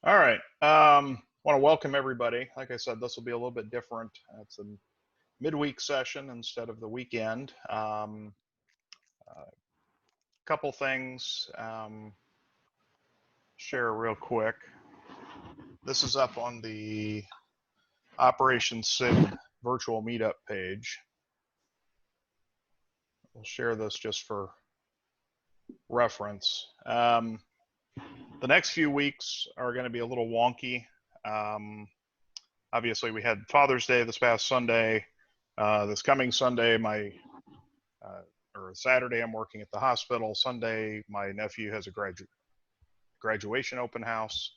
All right. Want to welcome everybody. Like I said, this will be a little bit different. It's a midweek session instead of the weekend. Couple things. Share real quick. This is up on the Operation SIG virtual meetup page. We'll share this just for reference. The next few weeks are going to be a little wonky. Obviously, we had Father's Day this past Sunday. This coming Sunday, or Saturday, I'm working at the hospital. Sunday, my nephew has a graduation open house.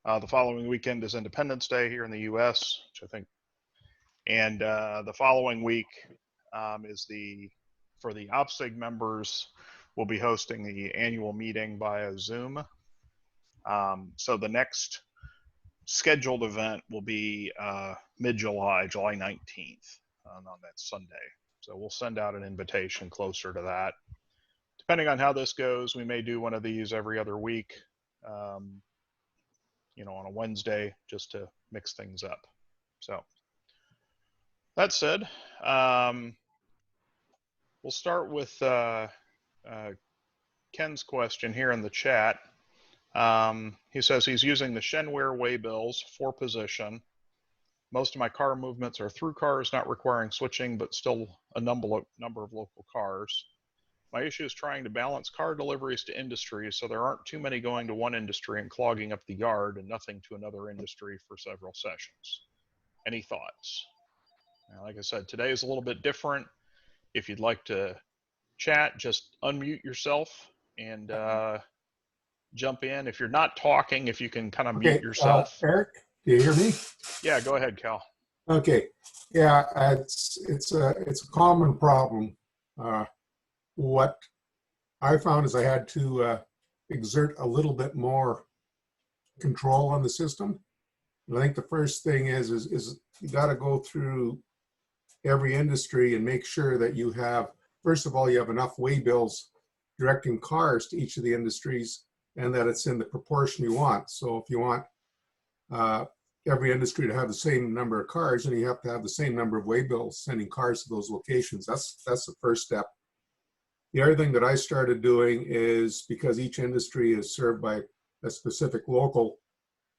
The following weekend is Independence Day here in the U.S., which I think, and the following week is for the OPSIG members, we'll be hosting the annual meeting via Zoom. So the next scheduled event will be mid-July, July 19th, on that Sunday. So we'll send out an invitation closer to that. Depending on how this goes, we may do one of these every other week, on a Wednesday, just to mix things up. So that said, we'll start with Ken's question here in the chat. He says he's using the Shenware waybills for position. Most of my car movements are through cars, not requiring switching, but still a number of local cars. My issue is trying to balance car deliveries to industries so there aren't too many going to one industry and clogging up the yard and nothing to another industry for several sessions. Any thoughts? Now, like I said, today is a little bit different. If you'd like to chat, just unmute yourself and jump in. If you're not talking, if you can kind of mute yourself. Eric, do you hear me? Yeah, go ahead, Cal. Okay. Yeah, it's a common problem. What I found is I had to exert a little bit more control on the system. And I think the first thing is you got to go through every industry and make sure that you have, first of all, you have enough waybills directing cars to each of the industries, and that it's in the proportion you want. So if you want every industry to have the same number of cars, then you have to have the same number of waybills sending cars to those locations. That's the first step. The other thing that I started doing is, because each industry is served by a specific local,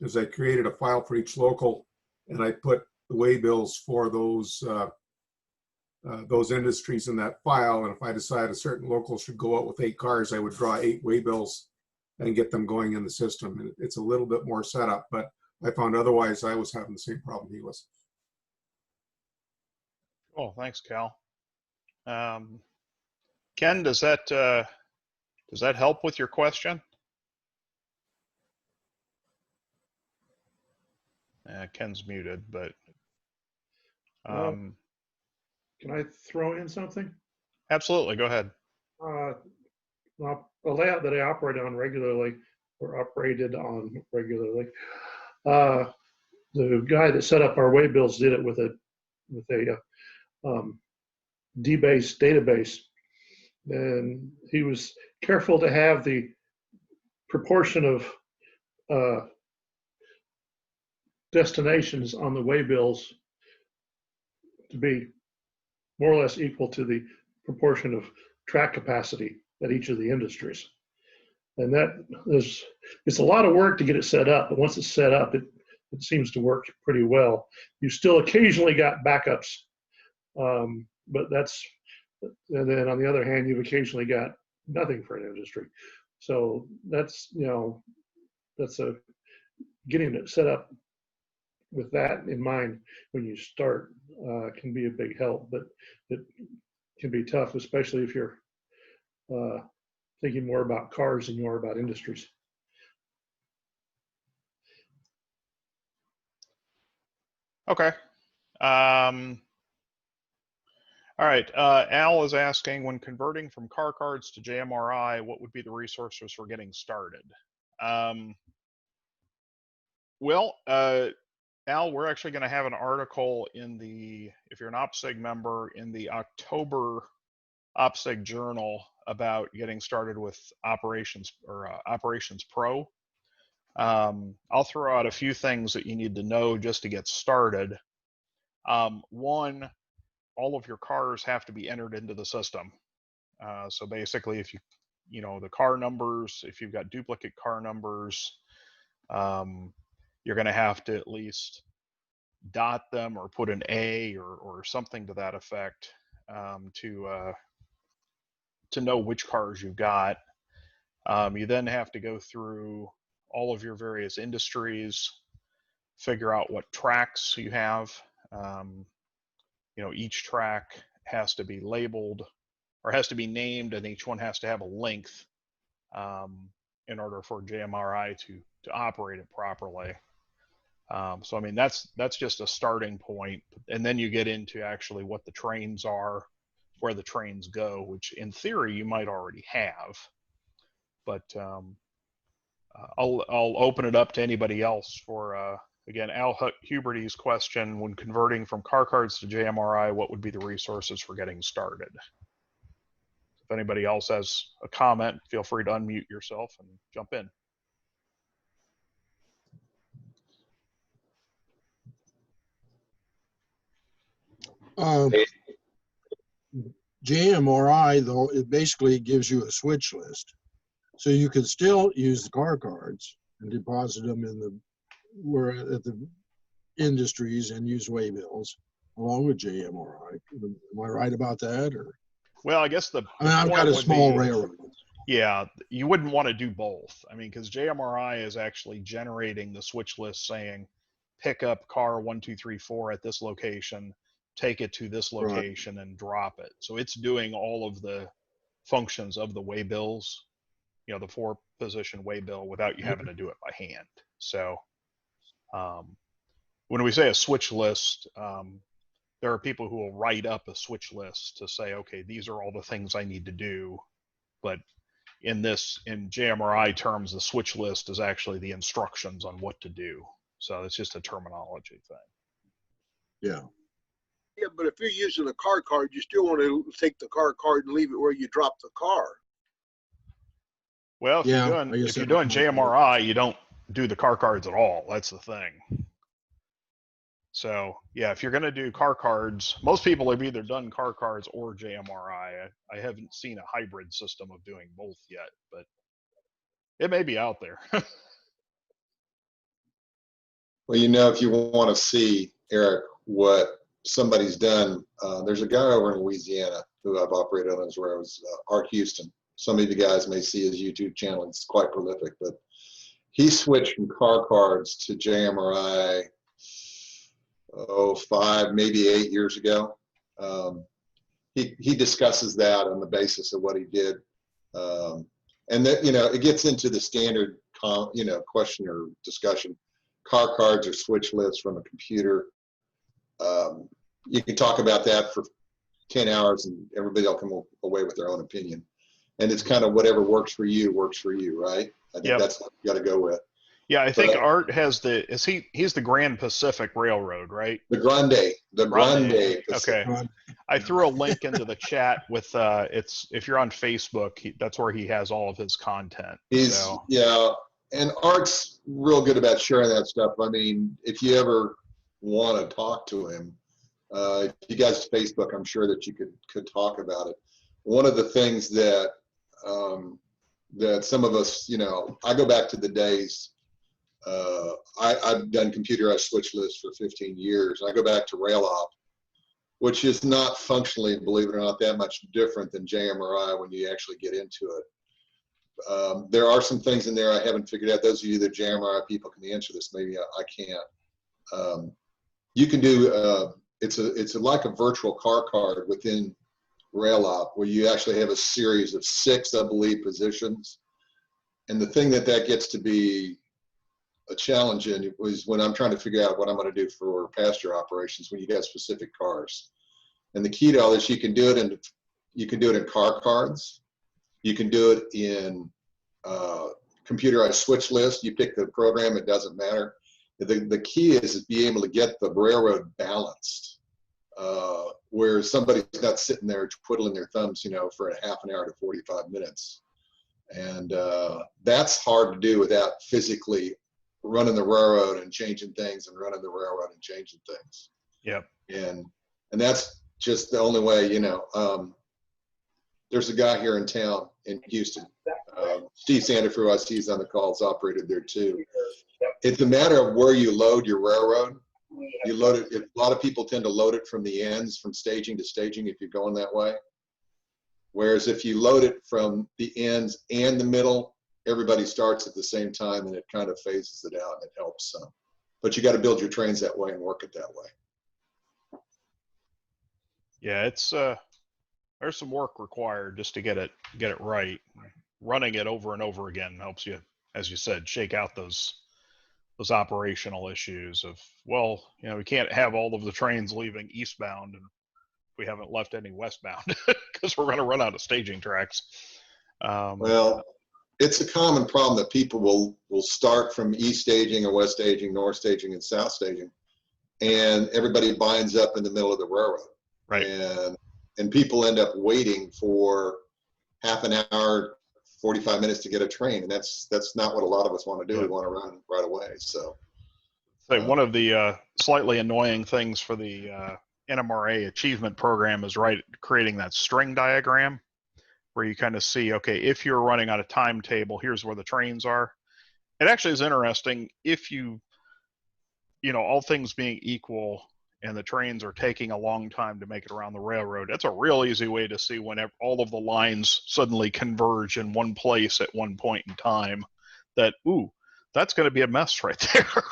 is I created a file for each local, and I put the waybills for those industries in that file. And if I decide a certain local should go out with 8 cars, I would draw 8 waybills and get them going in the system. And it's a little bit more setup, but I found otherwise I was having the same problem he was. Cool, thanks, Cal. Ken, does that help with your question? Ken's muted, but can I throw in something? Absolutely, go ahead. Well, the layout that I operate on regularly, or operated on regularly, the guy that set up our waybills did it with a D-base database, and he was careful to have the proportion of destinations on the waybills to be more or less equal to the proportion of track capacity at each of the industries. And it's a lot of work to get it set up, but once it's set up, it seems to work pretty well. You still occasionally got backups, but and then on the other hand, you've occasionally got nothing for an industry. So getting it set up with that in mind when you start can be a big help, but it can be tough, especially if you're thinking more about cars than you are about industries. Okay. All right. Al is asking, when converting from car cards to JMRI, what would be the resources for getting started? Well, Al, we're actually going to have an article if you're an OPSIG member, in the October OPSIG Journal about getting started with Operations Pro. I'll throw out a few things that you need to know just to get started. One, all of your cars have to be entered into the system. So basically, if you know, the car numbers, if you've got duplicate car numbers, you're going to have to at least dot them or put an A or something to that effect, to know which cars you've got. You then have to go through all of your various industries, figure out what tracks you have. You know, each track has to be labeled or has to be named, and each one has to have a length in order for JMRI to operate it properly. So I mean, that's just a starting point, and then you get into actually what the trains are, where the trains go, which in theory you might already have, but I'll open it up to anybody else for again, Al Huberty's question: when converting from car cards to JMRI, what would be the resources for getting started? If anybody else has a comment, feel free to unmute yourself and jump in. JMRI, though, it basically gives you a switch list. So you can still use the car cards and deposit them in at the industries and use waybills along with JMRI. Am I right about that? Or well, I guess I've got a small railroad. Yeah, you wouldn't want to do both. I mean, because JMRI is actually generating the switch list saying, pick up car 1234 at this location, take it to this location, and drop it. So it's doing all of the functions of the waybills, you know, the 4-position waybill, without you having to do it by hand. So when we say a switch list, there are people who will write up a switch list to say, okay, these are all the things I need to do. But in JMRI terms, the switch list is actually the instructions on what to do. So it's just a terminology thing. Yeah. Yeah, but if you're using a car card, you still want to take the car card and leave it where you dropped the car. Well, if you're doing JMRI, you don't do the car cards at all. That's the thing. So yeah, if you're going to do car cards, most people have either done car cards or JMRI. I haven't seen a hybrid system of doing both yet, but it may be out there. Well, you know, if you want to see, Eric, what somebody's done, there's a guy over in Louisiana who I've operated on his railroads, Art Houston. Some of you guys may see his YouTube channel. It's quite prolific, but he switched from car cards to JMRI 5, maybe 8 years ago. He discusses that on the basis of what he did. And that, you know, it gets into the standard, question or discussion. Car cards or switch lists from a computer. You can talk about that for 10 hours and everybody will come away with their own opinion. And it's kind of whatever works for you, right? I think that's what you got to go with. Yeah, I think Art has he's the Grand Pacific Railroad, right? The Grande Pacific. Okay. I threw a link into the chat with if you're on Facebook, that's where he has all of his content. Yeah, and Art's real good about sharing that stuff. I mean, if you ever want to talk to him, if you guys Facebook, I'm sure that you could talk about it. One of the things that that some of us, you know, I go back to the days. I've done computerized switch lists for 15 years. I go back to RailOp, which is not functionally, believe it or not, that much different than JMRI when you actually get into it. There are some things in there I haven't figured out. Those of you that JMRI people can answer this. Maybe I can't. You can do it's like a virtual car card within RailOp where you actually have a series of 6, I believe, positions. And the thing that gets to be a challenge in was when I'm trying to figure out what I'm going to do for pasture operations when you got specific cars. And the key to all this, you can do it in car cards. You can do it in computerized switch list. You pick the program, it doesn't matter. The key is be able to get the railroad balanced, where somebody's not sitting there twiddling their thumbs, you know, for a half an hour to 45 minutes. And that's hard to do without physically running the railroad and changing things and running the railroad and changing things. Yep. And that's just the only way, you know. There's a guy here in town in Houston, Steve Sandefru, I see he's on the call, is operated there too. It's a matter of where you load your railroad. You load it, a lot of people tend to load it from the ends, from staging to staging if you're going that way. Whereas if you load it from the ends and the middle, everybody starts at the same time and it kind of phases it out and it helps some. But you got to build your trains that way and work it that way. Yeah, it's there's some work required just to get it right. Running it over and over again helps you, as you said, shake out those operational issues of, well, you know, we can't have all of the trains leaving eastbound and we haven't left any westbound because we're going to run out of staging tracks. Well, it's a common problem that people will start from east staging or west staging, north staging, and south staging, and everybody binds up in the middle of the railroad. Right. And people end up waiting for half an hour, 45 minutes to get a train, and that's not what a lot of us want to do. Yeah. We want to run right away. So, One of the slightly annoying things for the NMRA achievement program is creating that string diagram where you kind of see, okay, if you're running on a timetable, here's where the trains are. It actually is interesting if you know, all things being equal and the trains are taking a long time to make it around the railroad, that's a real easy way to see when all of the lines suddenly converge in one place at one point in time that, ooh, that's going to be a mess right there.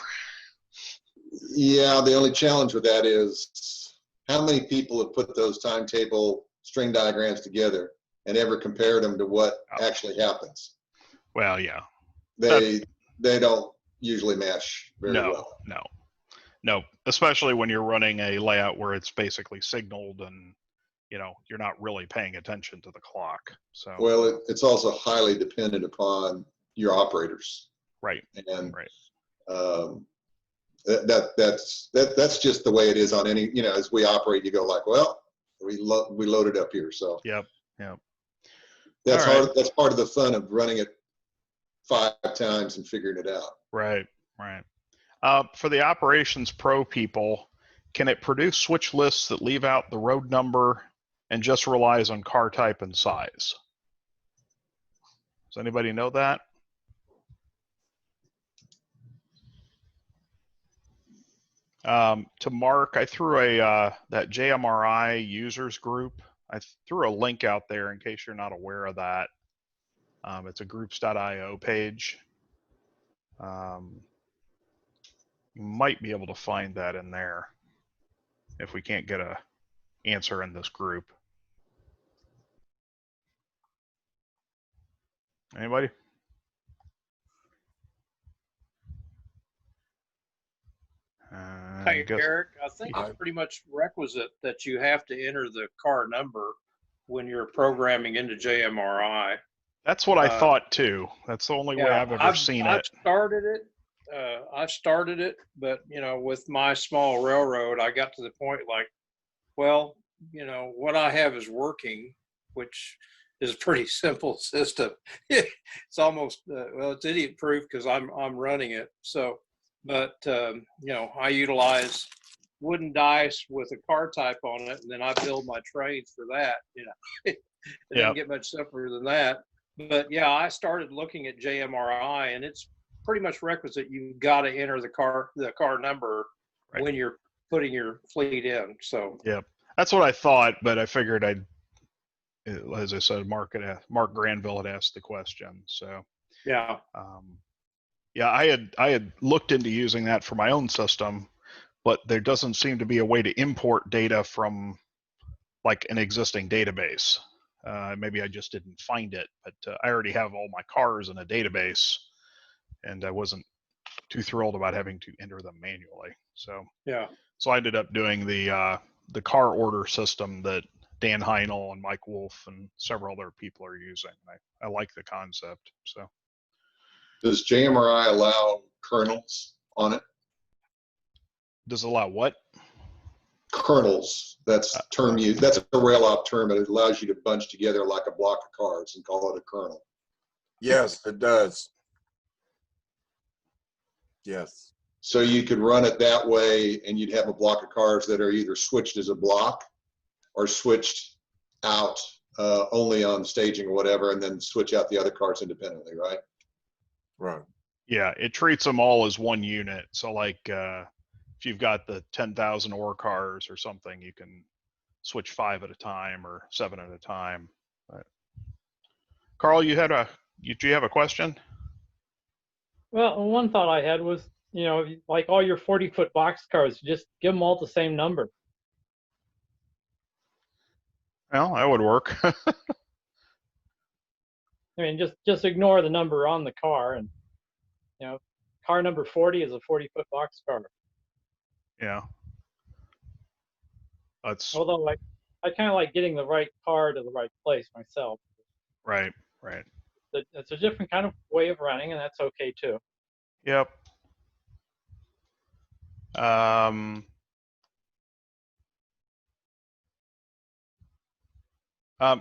yeah, the only challenge with that is how many people have put those timetable string diagrams together and ever compared them to what actually happens. Well, yeah. They don't usually match very well. No, especially when you're running a layout where it's basically signaled and, you know, you're not really paying attention to the clock. So, well, it's also highly dependent upon your operators. Right. And right. That's just the way it is on any, you know, as we operate, you go like, well, we loaded up here. So Yep. That's All hard. right. That's part of the fun of running it 5 times and figuring it out. Right. For the Operations Pro people, can it produce switch lists that leave out the road number and just relies on car type and size? Does anybody know that? To Mark, I threw that JMRI users group. I threw a link out there in case you're not aware of that. It's a groups.io page. You might be able to find that in there if we can't get a answer in this group. Anybody? Hey, Eric, I think it's pretty much requisite that you have to enter the car number when you're programming into JMRI. That's what I thought too. That's the only way I've ever seen it. I started it, but you know, with my small railroad, I got to the point like, well, you know, what I have is working, which is a pretty simple system. It's almost well, it's idiot proof because I'm running it. So, but you know, I utilize wooden dice with a car type on it, and then I build my trains for that. You know, it doesn't get much simpler than that. But yeah, I started looking at JMRI, and it's pretty much requisite. You've got to enter the car number when you're putting your fleet in. So that's what I thought, but I figured as I said, Mark Granville had asked the question. So I had looked into using that for my own system, but there doesn't seem to be a way to import data from like an existing database. Maybe I just didn't find it, but I already have all my cars in a database, and I wasn't too thrilled about having to enter them manually. So so I ended up doing the car order system that Dan Heinel and Mike Wolf and several other people are using. I like the concept. So does JMRI allow kernels on it? Does it allow what? Kernels. That's term used. That's a rail op term, but it allows you to bunch together like a block of cards and call it a kernel. Yes, it does. Yes. So you could run it that way, and you'd have a block of cars that are either switched as a block or switched out only on staging or whatever, and then switch out the other cars independently, right? Right. Yeah, it treats them all as one unit. So like if you've got the 10,000 ore cars or something, you can switch 5 at a time or 7 at a time. But Carl, do you have a question? Well, one thought I had was, you know, like all your 40-foot box cars, just give them all the same number. Well, that would work. I mean, just ignore the number on the car, and you know, car number 40 is a 40-foot box car. Yeah. That's Although I kind of like getting the right car to the right place myself. right. Right. It's a different kind of way of running, and that's okay too. Yep.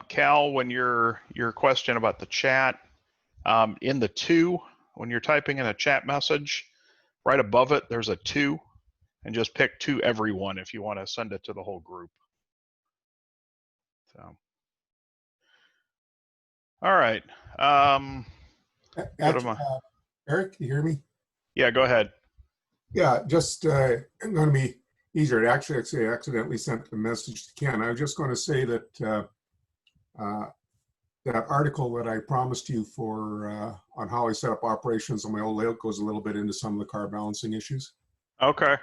Cal, when your question about the chat, in the 2, when you're typing in a chat message, right above it, there's a 2, and just pick to everyone if you want to send it to the whole group. So, all right. Eric, you hear me? Yeah, go ahead. Yeah, just going to be easier. Actually, I accidentally sent a message to Ken. I was just going to say that that article that I promised you for on how I set up operations on my old layout goes a little bit into some of the car balancing issues. Okay.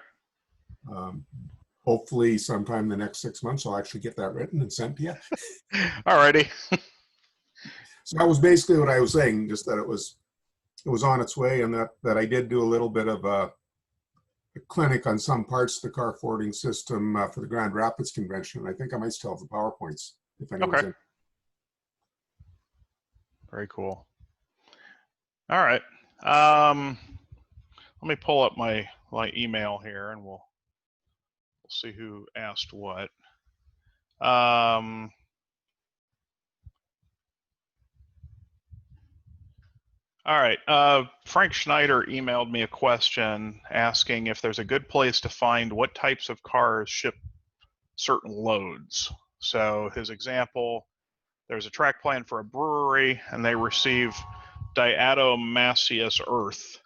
Hopefully sometime in the next 6 months, I'll actually get that written and sent to you. All righty. So that was basically what I was saying, just that it was on its way, and that I did do a little bit of a clinic on some parts of the car forwarding system for the Grand Rapids convention. I think I might still have the PowerPoints if anyone's in. Very cool. All right. Let me pull up my email here, and we'll see who asked what. All right. Frank Schneider emailed me a question asking if there's a good place to find what types of cars ship certain loads. So his example, there's a track plan for a brewery, and they receive diatomaceous earth,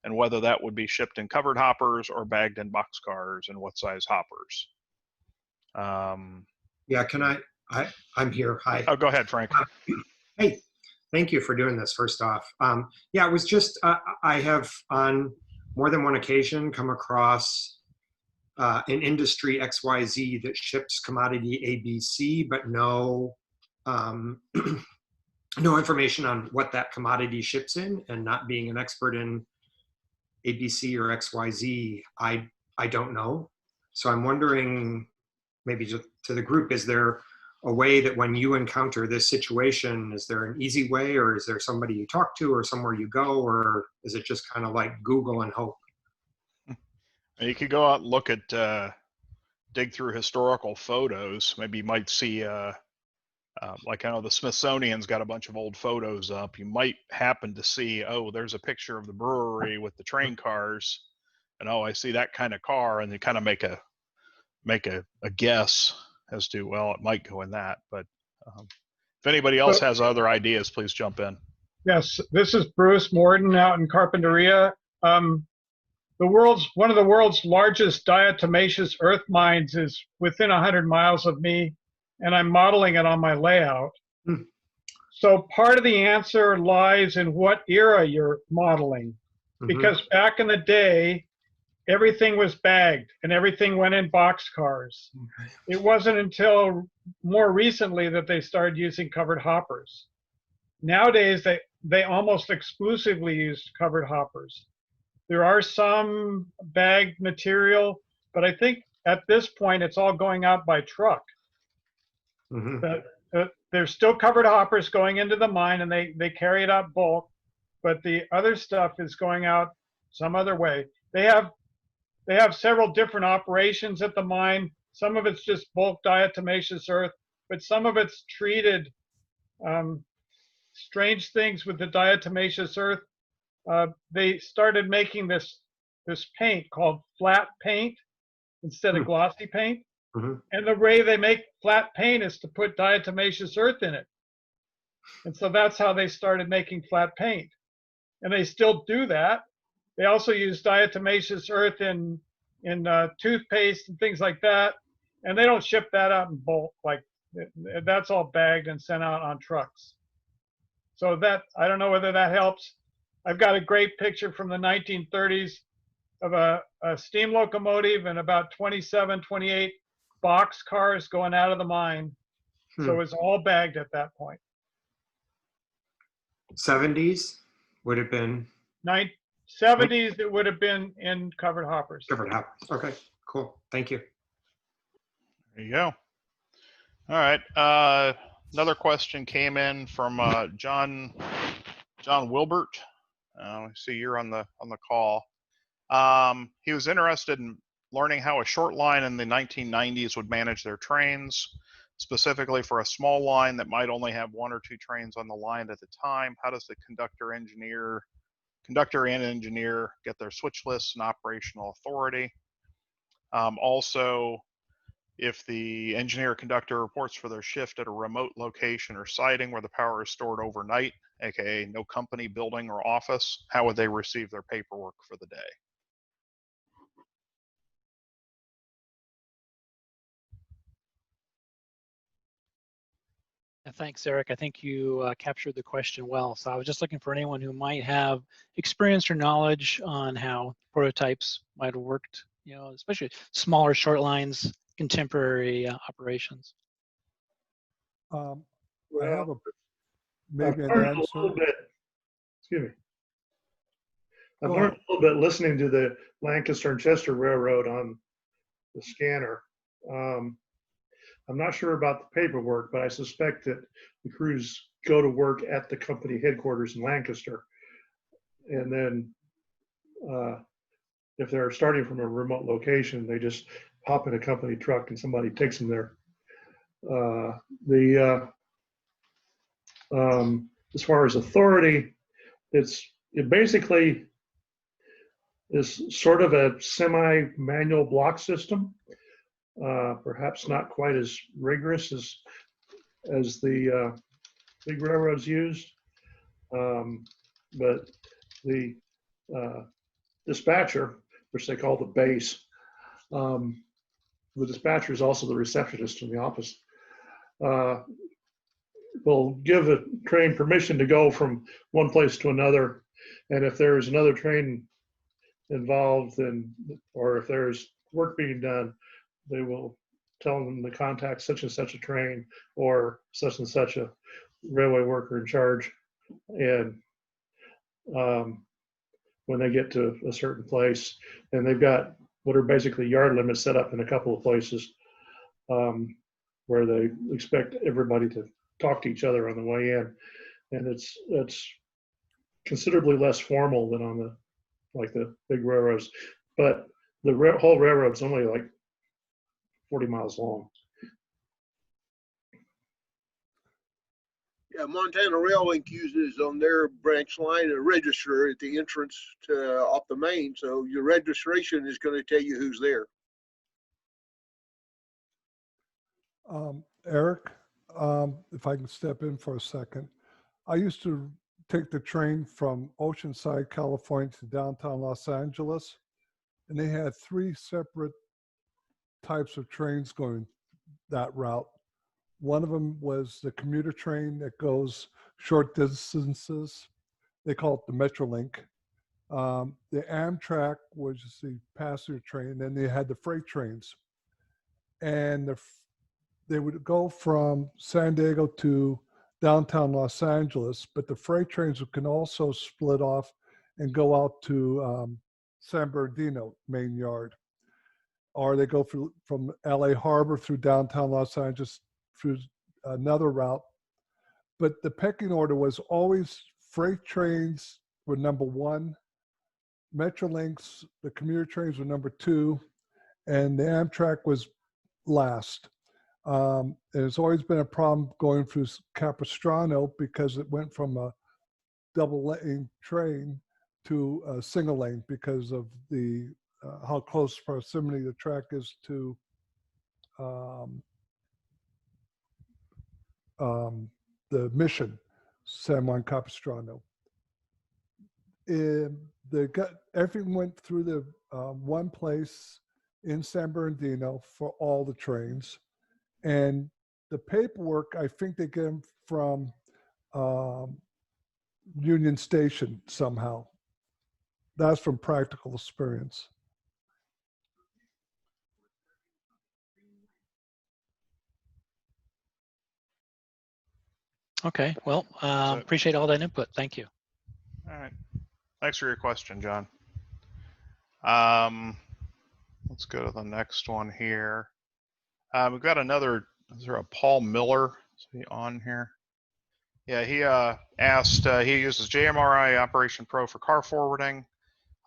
and whether that would be shipped in covered hoppers or bagged in boxcars, and what size hoppers. Yeah, I'm here. Hi. Oh, go ahead, Frank. Hey, thank you for doing this, first off. Yeah, it was just, I have on more than one occasion come across an industry XYZ that ships commodity ABC, but no no information on what that commodity ships in, and not being an expert in ABC or XYZ, I don't know. So I'm wondering, maybe just to the group, is there a way that when you encounter this situation, is there an easy way, or is there somebody you talk to, or somewhere you go, or is it just kind of like Google and hope? You could go out and look at, dig through historical photos. Maybe you might see, like I know the Smithsonian's got a bunch of old photos up. You might happen to see, oh, there's a picture of the brewery with the train cars, and oh, I see that kind of car, and you kind of make a guess as to, well, it might go in that. But if anybody else has other ideas, please jump in. Yes, this is Bruce Morden out in Carpinteria. One of the world's largest diatomaceous earth mines is within 100 miles of me, and I'm modeling it on my layout. So part of the answer lies in what era you're modeling, because back in the day, everything was bagged and everything went in boxcars. It wasn't until more recently that they started using covered hoppers. Nowadays, they almost exclusively use covered hoppers. There are some bagged material, but I think at this point, it's all going out by truck. There's still covered hoppers going into the mine, and they carry it out bulk, but the other stuff is going out some other way. They have several different operations at the mine. Some of it's just bulk diatomaceous earth, but some of it's treated. Strange things with the diatomaceous earth. They started making this this paint called flat paint instead of glossy paint. Mhm. And the way they make flat paint is to put diatomaceous earth in it. And so that's how they started making flat paint. And they still do that. They also use diatomaceous earth in toothpaste and things like that. And they don't ship that out in bulk. Like that's all bagged and sent out on trucks. So that, I don't know whether that helps. I've got a great picture from the 1930s of a steam locomotive and about 27, 28 box cars going out of the mine. So it's all bagged at that point. 70s would have been 70s, it would have been in covered hoppers. covered hoppers. Okay, cool. Thank you. There you go. All right. Another question came in from John Wilbert. I see you're on the call. He was interested in learning how a short line in the 1990s would manage their trains, specifically for a small line that might only have 1 or 2 trains on the line at a time. How does the conductor and engineer get their switch lists and operational authority? Also, if the engineer conductor reports for their shift at a remote location or siding where the power is stored overnight, aka no company building or office, how would they receive their paperwork for the day? Thanks, Eric. I think you captured the question well. So I was just looking for anyone who might have experience or knowledge on how prototypes might have worked, especially smaller short lines, contemporary operations. I Well, have maybe I've an learned answer. a little bit. Excuse me. I've Go learned ahead. a little bit listening to the Lancaster and Chester Railroad on the scanner. I'm not sure about the paperwork, but I suspect that the crews go to work at the company headquarters in Lancaster. And then if they're starting from a remote location, they just hop in a company truck and somebody takes them there. As far as authority, it basically is sort of a semi-manual block system. Perhaps not quite as rigorous as the big railroads used, but the dispatcher, which they call the base, the dispatcher is also the receptionist in the office, will give a train permission to go from one place to another, and if there's another train involved, or if there's work being done, they will tell them to contact such and such a train or such and such a railway worker in charge. And when they get to a certain place, and they've got what are basically yard limits set up in a couple of places where they expect everybody to talk to each other on the way in. And it's considerably less formal than on the big railroads. But the whole railroad's only like 40 miles long. Yeah, Montana Rail Link uses on their branch line a register at the entrance to off the main. So your registration is going to tell you who's there. Eric, if I can step in for a second. I used to take the train from Oceanside, California to downtown Los Angeles, and they had 3 separate types of trains going that route. One of them was the commuter train that goes short distances. They call it the Metrolink. The Amtrak was the passenger train. Then they had the freight trains. And they would go from San Diego to downtown Los Angeles, but the freight trains can also split off and go out to San Bernardino main yard. Or they go from LA Harbor through downtown Los Angeles through another route. But the pecking order was always freight trains were number 1, Metrolinks, the commuter trains were number 2, and the Amtrak was last. There's always been a problem going through Capistrano because it went from a double lane train to a single lane because of the how close proximity the track is to the Mission, San Juan Capistrano. Everything went through the one place in San Bernardino for all the trains, and the paperwork I think they get them from Union Station somehow. That's from practical experience. Okay, well, appreciate all that input. Thank you. All right. Thanks for your question, John. Let's go to the next one here. We've got another, is there a Paul Miller? Is he on here? Yeah, he asked, he uses JMRI Operation Pro for car forwarding.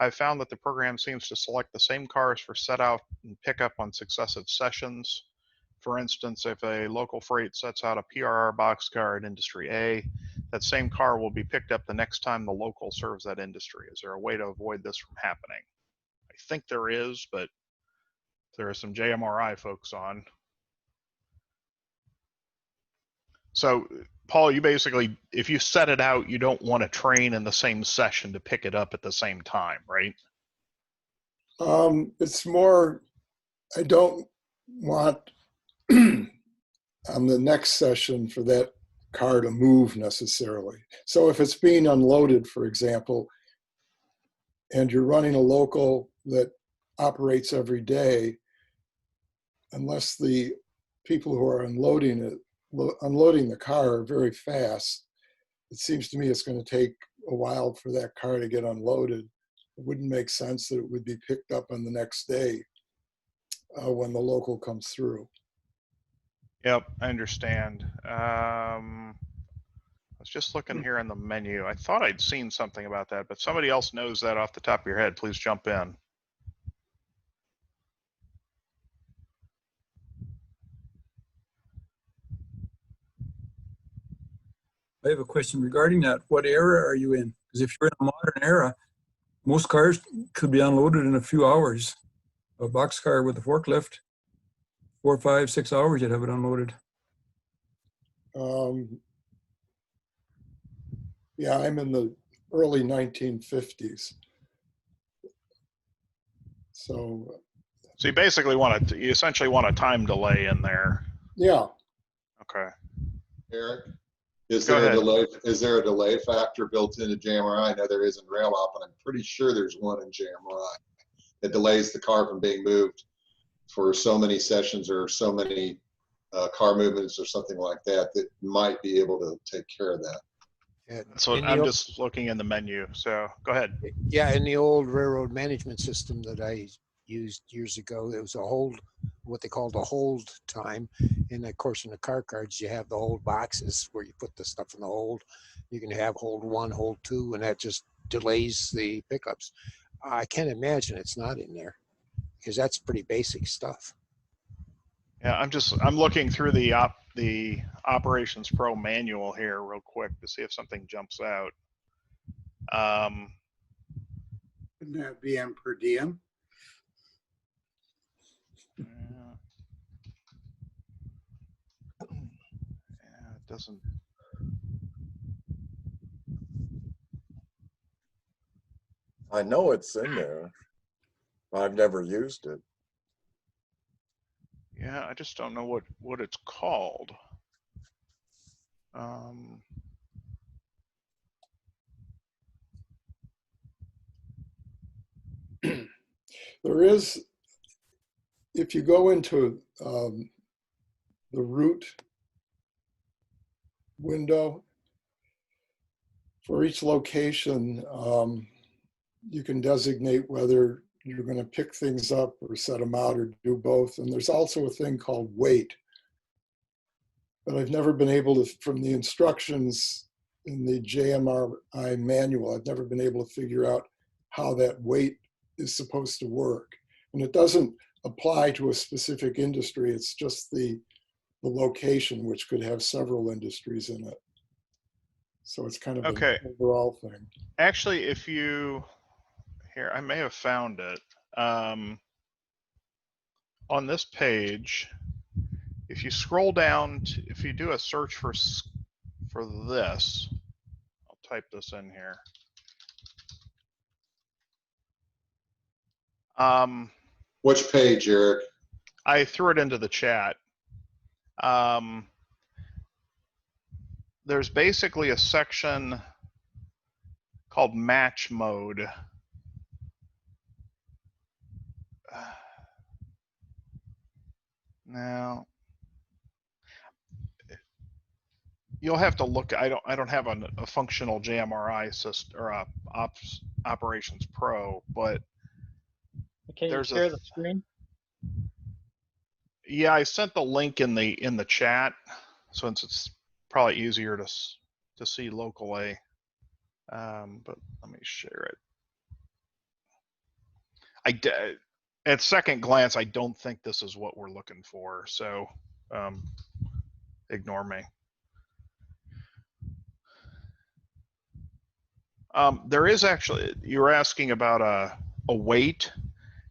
I found that the program seems to select the same cars for set out and pickup on successive sessions. For instance, if a local freight sets out a PRR boxcar at Industry A, that same car will be picked up the next time the local serves that industry. Is there a way to avoid this from happening? I think there is, but there are some JMRI folks on. So, Paul, you basically, if you set it out, you don't want a train in the same session to pick it up at the same time, right? It's more, I don't want on the next session for that car to move necessarily. So if it's being unloaded, for example, and you're running a local that operates every day, unless the people who are unloading the car are very fast, it seems to me it's going to take a while for that car to get unloaded. It wouldn't make sense that it would be picked up on the next day when the local comes through. Yep, I understand. I was just looking here in the menu. I thought I'd seen something about that, but somebody else knows that off the top of your head. Please jump in. I have a question regarding that. What era are you in? Because if you're in a modern era, most cars could be unloaded in a few hours. A boxcar with a forklift, 4, 5, 6 hours, you'd have it unloaded. Yeah, I'm in the early 1950s. So you basically want you essentially want a time delay in there. Yeah. Okay. Eric, is there a delay factor built into JMRI? I know there is in rail op, and I'm pretty sure there's one in JMRI. It delays the car from being moved for so many sessions or so many car movements or something like that that might be able to take care of that. So I'm just looking in the menu. So go ahead. Yeah, in the old railroad management system that I used years ago, there was a hold, what they called a hold time. And of course, in the car cards, you have the hold boxes where you put the stuff in the hold. You can have hold 1, hold 2, and that just delays the pickups. I can't imagine it's not in there because that's pretty basic stuff. Yeah, I'm looking through the Operations Pro manual here real quick to see if something jumps out. Wouldn't that be on per diem? Yeah, it doesn't. I know it's in there. I've never used it. Yeah, I just don't know what it's called. there is, if you go into the route window, for each location, you can designate whether you're going to pick things up or set them out or do both. And there's also a thing called weight. But I've never been able to, from the instructions in the JMRI manual, I've never been able to figure out how that weight is supposed to work. And it doesn't apply to a specific industry. It's just the location, which could have several industries in it. So it's kind of Okay. an overall thing. Actually, if you, here, I may have found it. On this page, if you scroll down, if you do a search for this, I'll type this in here. Which page, Eric? I threw it into the chat. There's basically a section called match mode. Now, you'll have to look. I don't have a functional JMRI system or Operations Pro, but Can you there's share the screen? Yeah, I sent the link in the chat, since it's probably easier to see locally. But let me share it. At second glance, I don't think this is what we're looking for, so ignore me. There is actually, you were asking about a weight.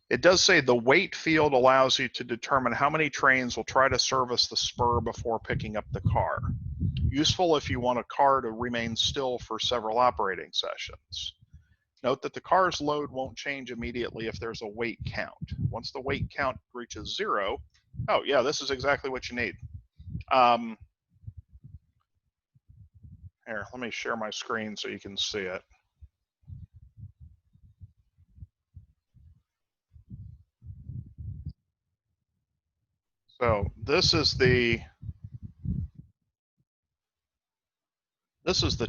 It does say the weight field allows you to determine how many trains will try to service the spur before picking up the car. Useful if you want a car to remain still for several operating sessions. Note that the car's load won't change immediately if there's a weight count. Once the weight count reaches 0, oh yeah, this is exactly what you need. Here, let me share my screen so you can see it. So this is the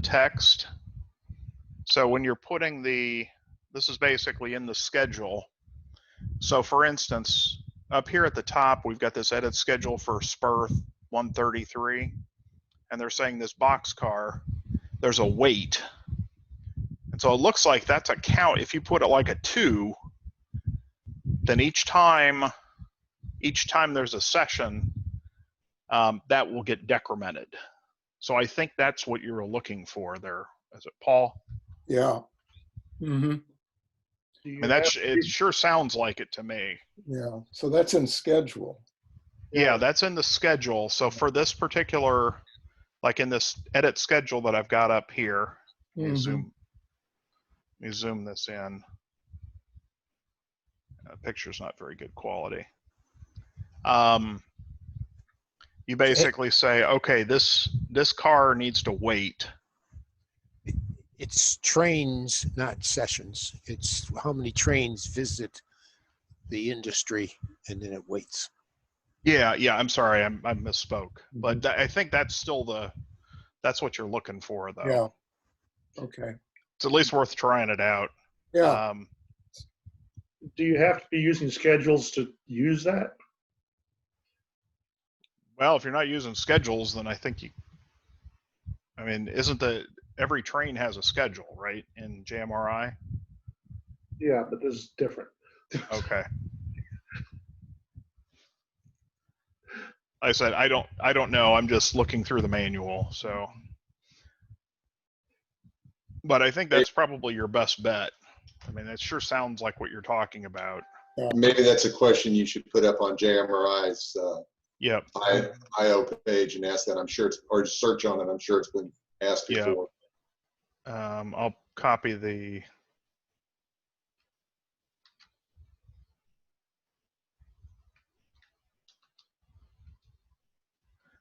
text. So when you're putting this is basically in the schedule. So for instance, up here at the top, we've got this edit schedule for spur 133, and they're saying this boxcar, there's a weight. And so it looks like that's a count. If you put it like a 2, then each time there's a session, that will get decremented. So I think that's what you're looking for there. Is it Paul? Yeah. Mm-hmm. I mean, it sure sounds like it to me. Yeah. So that's in schedule. Yeah, that's in the schedule. So for this particular, like in this edit schedule that I've got up here, let me zoom this in. The picture's not very good quality. You basically say, okay, this car needs to wait. It's trains, not sessions. It's how many trains visit the industry, and then it waits. Yeah, I'm sorry, I misspoke. But I think that's still that's what you're looking for, though. Yeah. Okay. It's at least worth trying it out. Yeah. Do you have to be using schedules to use that? Well, if you're not using schedules, then I think I mean, isn't every train has a schedule, right, in JMRI? Yeah, but this is different. Okay. I said I don't know. I'm just looking through the manual, so. But I think that's probably your best bet. I mean, it sure sounds like what you're talking about. Maybe that's a question you should put up on JMRI's Yep. IO page and ask that. I'm sure or search on it. I'm sure it's been asked before. I'll copy the.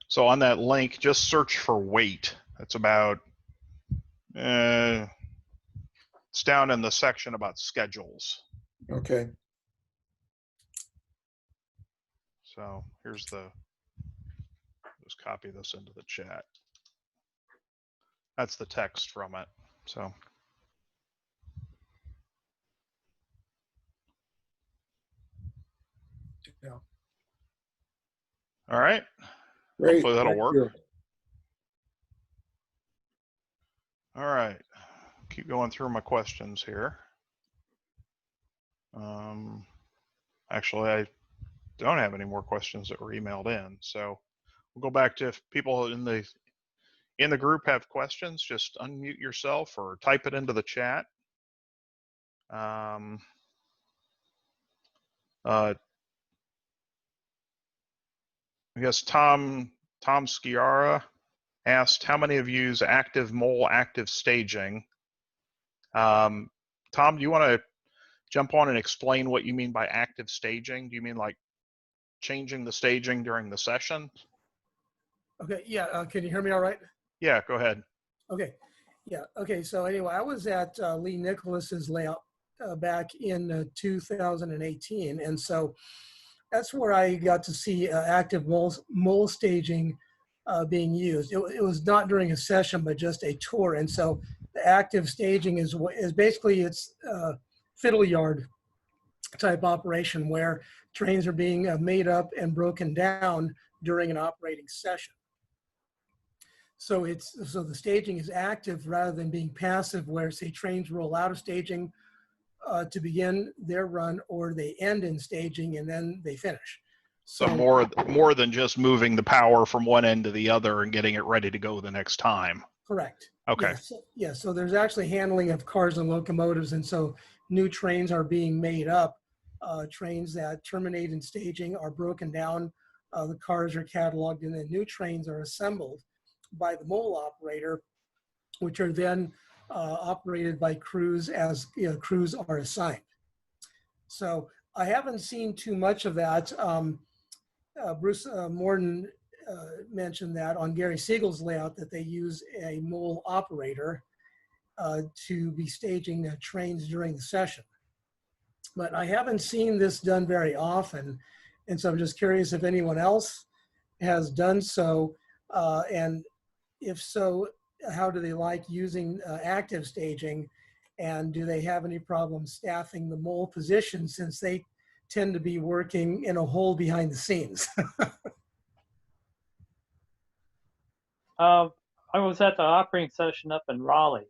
So on that link, just search for weight. It's about, it's down in the section about schedules. Okay. So just copy this into the chat. That's the text from it, so. Yeah. All right. Great. Hopefully that'll Thank work. you. All right. Keep going through my questions here. Actually, I don't have any more questions that were emailed in, so we'll go back to if people in the in the group have questions, just unmute yourself or type it into the chat. I guess Tom Sciarra asked, how many of you use active mole, active staging? Tom, do you want to jump on and explain what you mean by active staging? Do you mean like changing the staging during the session? Okay, yeah, can you hear me all right? Yeah, go ahead. Okay, yeah, okay, so anyway, I was at Lee Nicholas's layout back in 2018, and so that's where I got to see active mole staging being used. It was not during a session, but just a tour, and so the active staging is basically it's fiddle yard type operation where trains are being made up and broken down during an operating session. So the staging is active rather than being passive, where say trains roll out of staging to begin their run, or they end in staging and then they finish. So more than just moving the power from one end to the other and getting it ready to go the next time. Correct. Okay. Yeah, so there's actually handling of cars and locomotives, and so new trains are being made up. Trains that terminate in staging are broken down. The cars are cataloged, and then new trains are assembled by the mole operator, which are then operated by crews as crews are assigned. So I haven't seen too much of that. Bruce Morden mentioned that on Gary Siegel's layout that they use a mole operator to be staging trains during the session. But I haven't seen this done very often. And so I'm just curious if anyone else has done so. And if so, how do they like using active staging? And do they have any problems staffing the mole position, since they tend to be working in a hole behind the scenes? I was at the operating session up in Raleigh,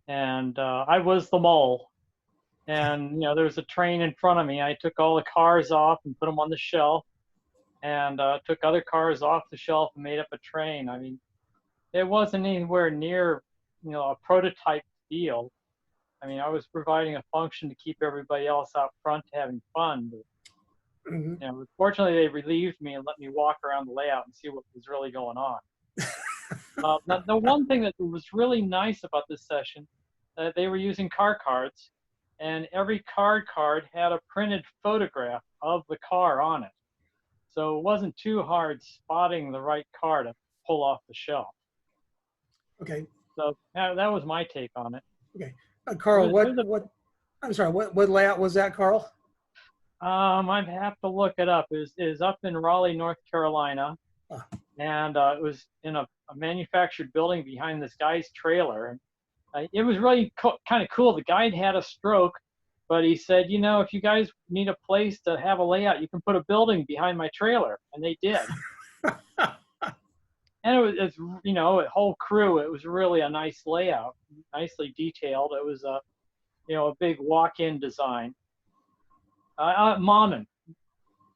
and I was the mole. And there was a train in front of me. I took all the cars off and put them on the shelf, and took other cars off the shelf and made up a train. I mean, it wasn't anywhere near a prototype deal. I mean, I was providing a function to keep everybody else out front having fun. But, fortunately, they relieved me and let me walk around the layout and see what was really going on. Now, the one thing that was really nice about this session, they were using car cards, and every card had a printed photograph of the car on it. So it wasn't too hard spotting the right car to pull off the shelf. Okay. So that was my take on it. Okay. Carl, I'm sorry, what layout was that, Carl? I'd have to look it up. It is up in Raleigh, North Carolina. And it was in a manufactured building behind this guy's trailer. It was really kind of cool. The guy had a stroke, but he said, if you guys need a place to have a layout, you can put a building behind my trailer. And they did. And it's a whole crew. It was really a nice layout, nicely detailed. It was a big walk-in design. Monon,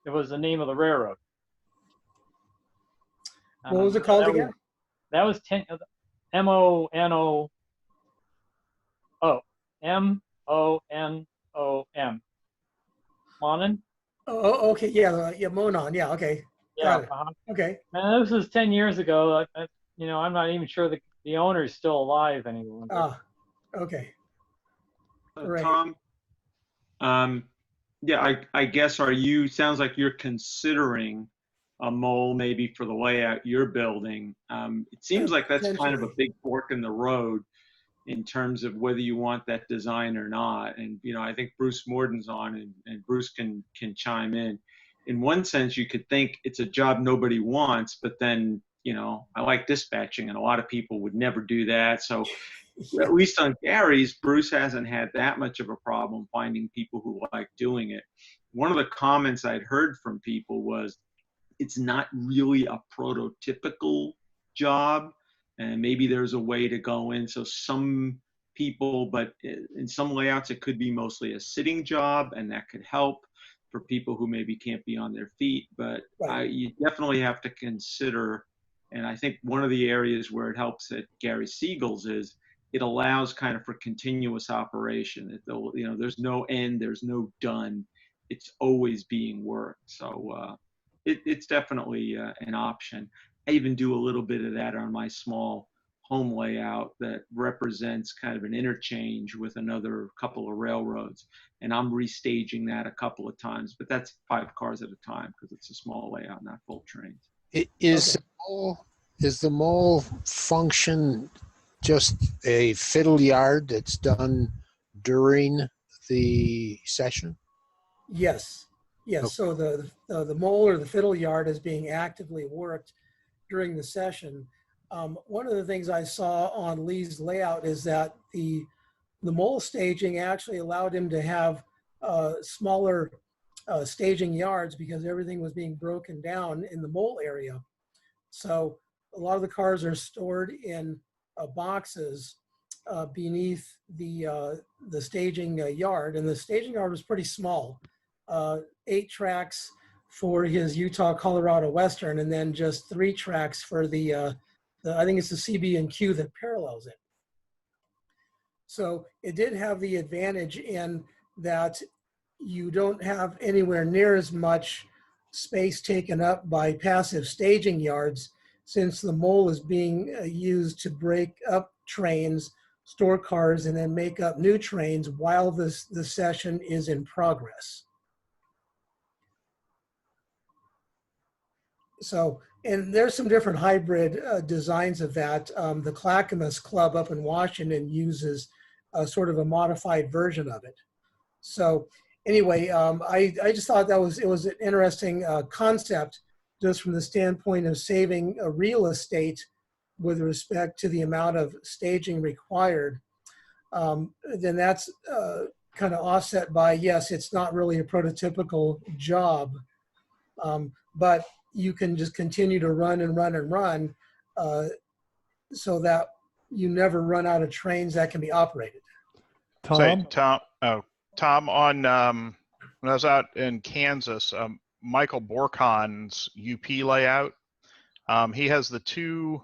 it was the name of the railroad. What was it called again? That was M-O-N-O. Oh, M-O-N-O-M. Monon? Oh, okay, yeah, Monon, yeah, okay. Yeah. Okay. And this was 10 years ago. I'm not even sure the owner is still alive anymore. Okay. Right. Tom, yeah, I guess sounds like you're considering a mole maybe for the layout you're building. It seems like that's kind of a big fork in the road in terms of whether you want that design or not. And, I think Bruce Morden's on, and Bruce can chime in. In one sense, you could think it's a job nobody wants, but then, I like dispatching, and a lot of people would never do that. So at least on Gary's, Bruce hasn't had that much of a problem finding people who like doing it. One of the comments I'd heard from people was, it's not really a prototypical job, and maybe there's a way to go in. So some people, but in some layouts, it could be mostly a sitting job, and that could help for people who maybe can't be on their feet. But you definitely have to consider And I think one of the areas where it helps at Gary Siegel's is it allows kind of for continuous operation. There's no end, there's no done. It's always being worked. So it's definitely an option. I even do a little bit of that on my small home layout that represents kind of an interchange with another couple of railroads. And I'm restaging that a couple of times, but that's 5 cars at a time because it's a small layout, not full trains. Is the mole function just a fiddle yard that's done during the session? Yes, yes. So the mole or the fiddle yard is being actively worked during the session. One of the things I saw on Lee's layout is that the mole staging actually allowed him to have smaller staging yards because everything was being broken down in the mole area. So a lot of the cars are stored in boxes beneath the staging yard, and the staging yard was pretty small, 8 tracks for his Utah Colorado Western, and then just 3 tracks for the I think it's the CB&Q that parallels it. So it did have the advantage in that you don't have anywhere near as much space taken up by passive staging yards, since the mole is being used to break up trains, store cars, and then make up new trains while the session is in progress. So, and there's some different hybrid designs of that. The Clackamas Club up in Washington uses sort of a modified version of it. So anyway, I just thought it was an interesting concept, just from the standpoint of saving real estate with respect to the amount of staging required. Then that's kind of offset by, yes, it's not really a prototypical job, but you can just continue to run and run and run so that you never run out of trains that can be operated. Tom, on when I was out in Kansas, Michael Borkon's UP layout, he has the 2.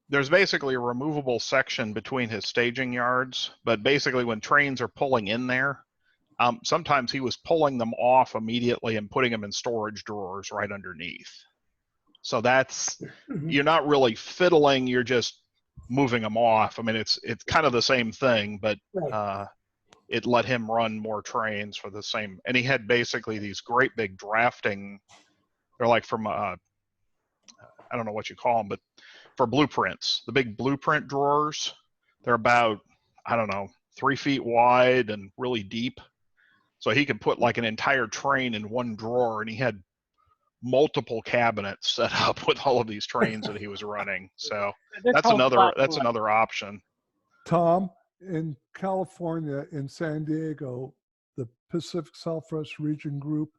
There's basically a removable section between his staging yards, but basically when trains are pulling in there, sometimes he was pulling them off immediately and putting them in storage drawers right underneath. So that's, you're not really fiddling, you're just moving them off. I mean, it's kind of the same thing, but it let him run more trains for the same. And he had basically these great big drafting, they're like from, I don't know what you call them, but for blueprints, the big blueprint drawers, they're about, I don't know, 3 feet wide and really deep. So he could put like an entire train in one drawer, and he had multiple cabinets set up with all of these trains that he was running. So that's another option. Tom, in California, in San Diego, the Pacific Southwest Region Group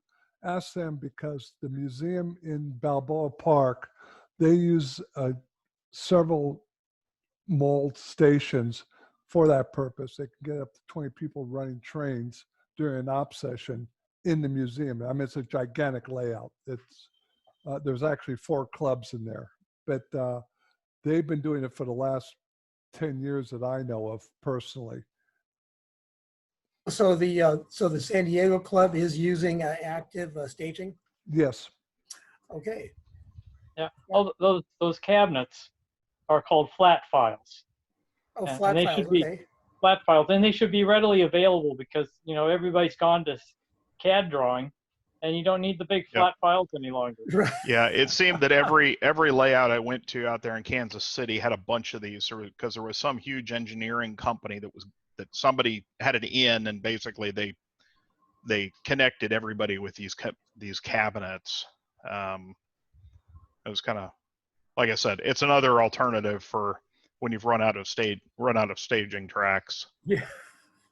asked them, because the museum in Balboa Park, they use several mold stations for that purpose. They can get up to 20 people running trains during an op session in the museum. I mean, it's a gigantic layout. It's there's actually 4 clubs in there, but they've been doing it for the last 10 years that I know of personally. So the San Diego Club is using active staging? Yes. Okay. Yeah, all those cabinets are called flat files. Oh, and flat they files, should be okay. flat files, and they should be readily available because, you know, everybody's gone to CAD drawing, and you don't need the big flat files any longer. Yeah, it seemed that every layout I went to out there in Kansas City had a bunch of these, because there was some huge engineering company that somebody had it in, and basically they connected everybody with these cabinets. It was kind of, like I said, it's another alternative for when you've run out of staging tracks. Yeah.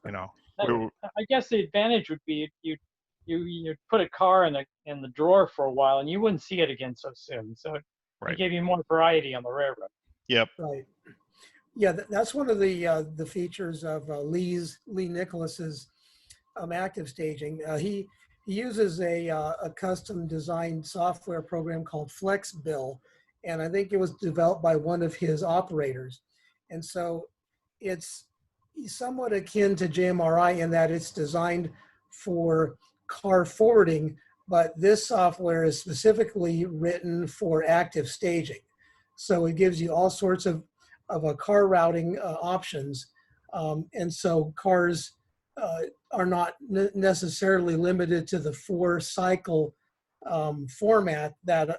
You know, I guess the advantage would be you put a car in the drawer for a while, and you wouldn't see it again so soon. So it gave you more variety on the railroad. Yep. Right. Yeah, that's one of the features of Lee Nicholas's active staging. He uses a custom designed software program called FlexBill, and I think it was developed by one of his operators. And so it's somewhat akin to JMRI in that it's designed for car forwarding, but this software is specifically written for active staging. So it gives you all sorts of car routing options. And so cars are not necessarily limited to the 4-cycle format that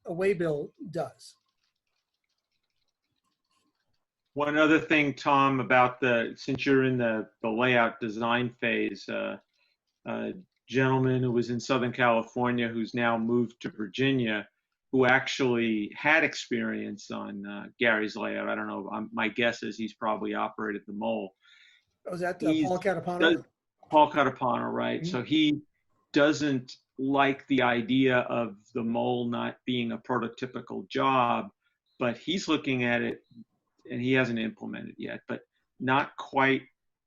a waybill does. One other thing, Tom, about since you're in the layout design phase, a gentleman who was in Southern California who's now moved to Virginia, who actually had experience on Gary's layout. I don't know. My guess is he's probably operated the mole. Was that Paul Catapano? Paul Catapano, right? Mm-hmm. So he doesn't like the idea of the mole not being a prototypical job, but he's looking at it, and he hasn't implemented yet, but not quite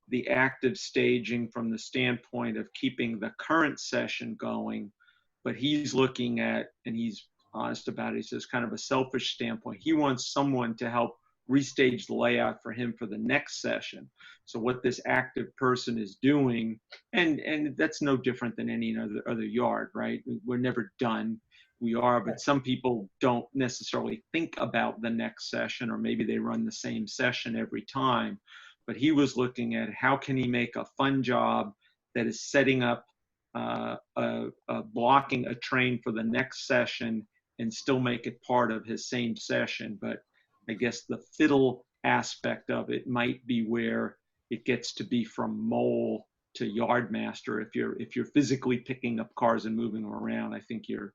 the active staging from the standpoint of keeping the current session going, but he's looking at, and he's honest about it, he says kind of a selfish standpoint. He wants someone to help restage the layout for him for the next session. So what this active person is doing, and that's no different than any other yard, right? We're never done. We are, but some people don't necessarily think about the next session, or maybe they run the same session every time. But he was looking at how can he make a fun job that is setting up blocking a train for the next session and still make it part of his same session. But I guess the fiddle aspect of it might be where it gets to be from mole to yard master. If you're physically picking up cars and moving them around, I think you're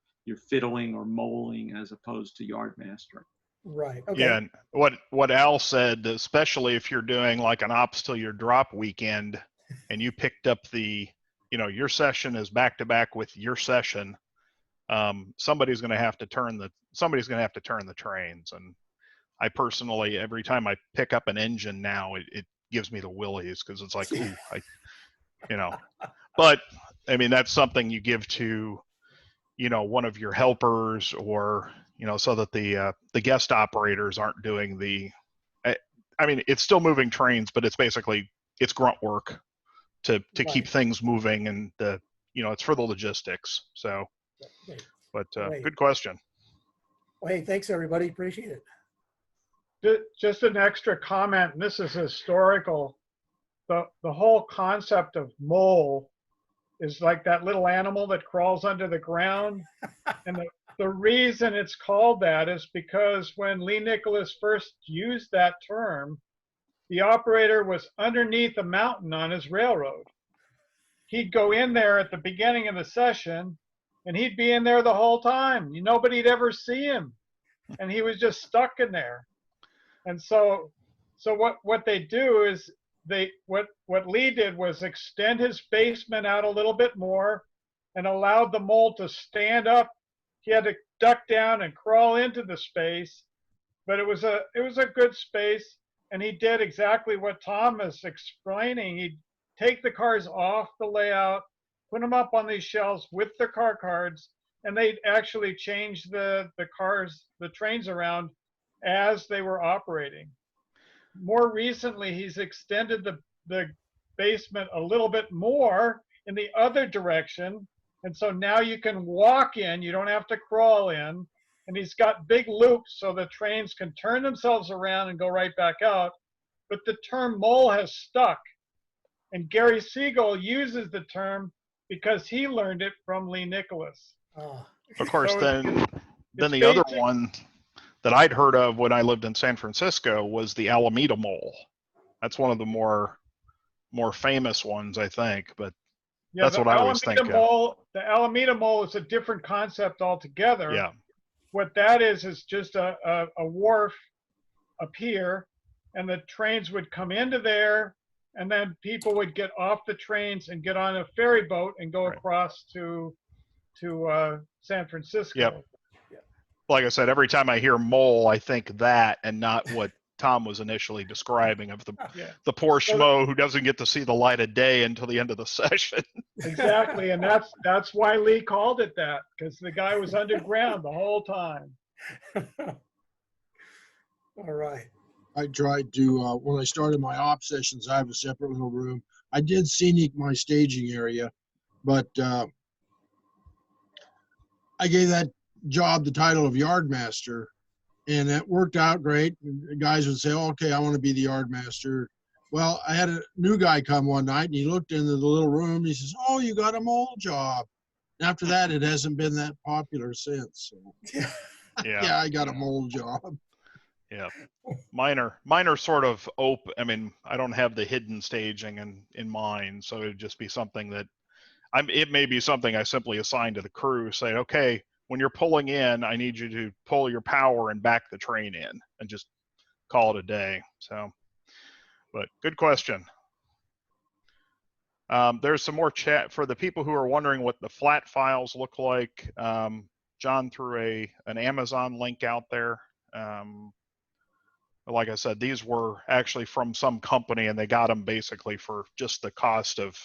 fiddling or moling as opposed to yard mastering. Right. Okay. Yeah, and what Al said, especially if you're doing like an ops till your drop weekend, and you picked up your session is back to back with your session, somebody's going to have to turn the trains. And I personally, every time I pick up an engine now, it gives me the willies, because it's like, ooh, But I mean, that's something you give to one of your helpers, or so that the guest operators aren't doing I mean, it's still moving trains, but it's grunt work to keep things moving, and it's for the logistics. So, but good question. Well, hey, thanks everybody, appreciate it. Just an extra comment, and this is historical. The whole concept of mole is like that little animal that crawls under the ground. And the reason it's called that is because when Lee Nicholas first used that term, the operator was underneath a mountain on his railroad. He'd go in there at the beginning of the session, and he'd be in there the whole time. Nobody'd ever see him, and he was just stuck in there. And so what they do is what Lee did was extend his basement out a little bit more and allowed the mole to stand up. He had to duck down and crawl into the space, but it was a good space, and he did exactly what Tom is explaining. He'd take the cars off the layout, put them up on these shelves with the car cards, and they'd actually change the trains around as they were operating. More recently, he's extended the basement a little bit more in the other direction. And so now you can walk in, you don't have to crawl in. And he's got big loops so the trains can turn themselves around and go right back out. But the term mole has stuck. And Gary Siegel uses the term because he learned it from Lee Nicholas. Of course, so then the other one that I'd heard of when I lived in San Francisco was the Alameda mole. That's one of the more famous ones, I think, but yeah, that's what I always think of. The Alameda mole is a different concept altogether. Yeah. What that is just a wharf up here, and the trains would come into there, and then people would get off the trains and get on a ferry boat and go across to San Francisco. Yep. Like I said, every time I hear mole, I think that, and not what Tom was initially describing of the poor schmo who doesn't get to see the light of day until the end of the session. Exactly, and that's why Lee called it that, because the guy was underground the whole time. All right. I tried to, when I started my op sessions, I have a separate little room. I did scenic my staging area, but I gave that job the title of yard master, and it worked out great. The guys would say, oh, okay, I want to be the yard master. Well, I had a new guy come one night, and he looked into the little room, and he says, oh, you got a mole job. And after that, it hasn't been that popular since. So. Yeah, I got a mole job. Yeah. Mine are sort of open. I mean, I don't have the hidden staging in mind, so it'd just be something that it may be something I simply assign to the crew, saying, okay, when you're pulling in, I need you to pull your power and back the train in, and just call it a day. So, but good question. There's some more chat for the people who are wondering what the flat files look like. John threw an Amazon link out there. Like I said, these were actually from some company, and they got them basically for just the cost of,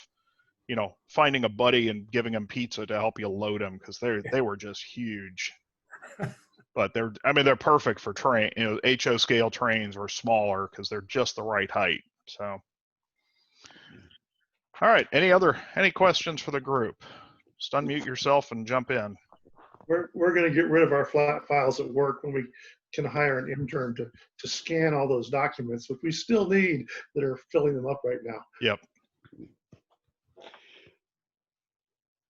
finding a buddy and giving them pizza to help you load them, because they were just huge. But they're perfect for train. HO scale trains or smaller, because they're just the right height. So, all right. Any questions for the group? Just unmute yourself and jump in. We're going to get rid of our flat files at work when we can hire an intern to scan all those documents, which we still need, that are filling them up right now. Yep.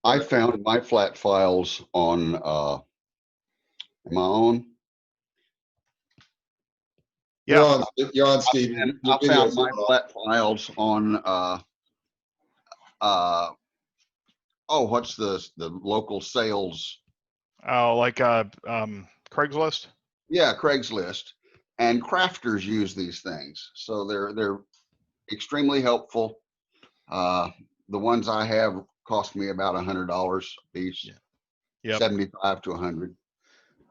I found my flat files on my own. Yeah. You're on, Steve. And I found my flat files on what's the local sales? Oh, like Craigslist? Yeah, Craigslist. And crafters use these things, so they're extremely helpful. The ones I have cost me about $100 a piece. Yep. 75 to 100.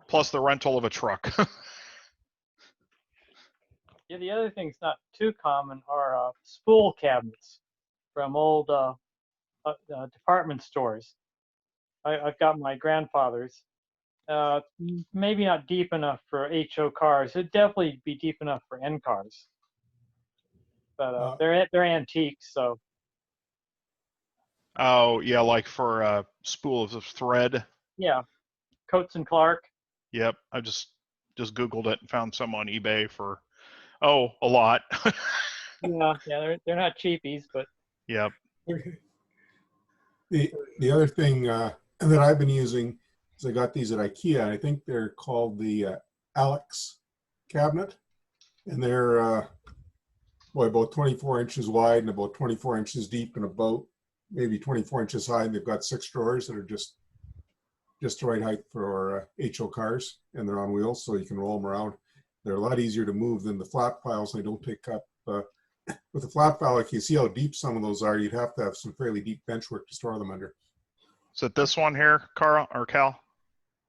Plus the rental of a truck. Yeah, the other thing's not too common are spool cabinets from old department stores. I've got my grandfather's. Maybe not deep enough for HO cars. It'd definitely be deep enough for N cars. But they're antiques, so. Oh yeah, like for spools of thread. Yeah, Coates and Clark. Yep, I just Googled it and found some on eBay for a lot. yeah, they're not cheapies, but. Yep. The other thing that I've been using is I got these at IKEA, and I think they're called the Alex cabinet, and they're about 24 inches wide and about 24 inches deep and about maybe 24 inches high, and they've got 6 drawers that are just the right height for HO cars, and they're on wheels, so you can roll them around. They're a lot easier to move than the flat files, and they don't take up. With the flat file, like you see how deep some of those are, you'd have to have some fairly deep bench work to store them under. Is it this one here, Carl or Cal?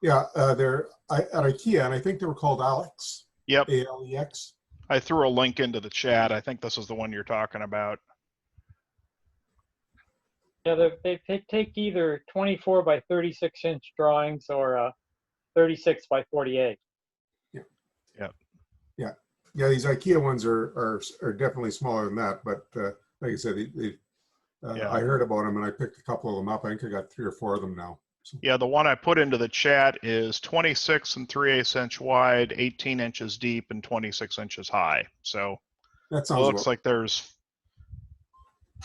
Yeah, they're at IKEA, and I think they were called Alex. Yep. ALEX. I threw a link into the chat. I think this is the one you're talking about. Yeah, they take either 24 by 36 inch drawings or 36 by 48. Yeah, these IKEA ones are definitely smaller than that, but like I said, I heard about them and I picked a couple of them up. I think I got 3 or 4 of them now. So. Yeah, the one I put into the chat is 26 3/8 inch wide, 18 inches deep, and 26 inches high. So that sounds. It looks like there's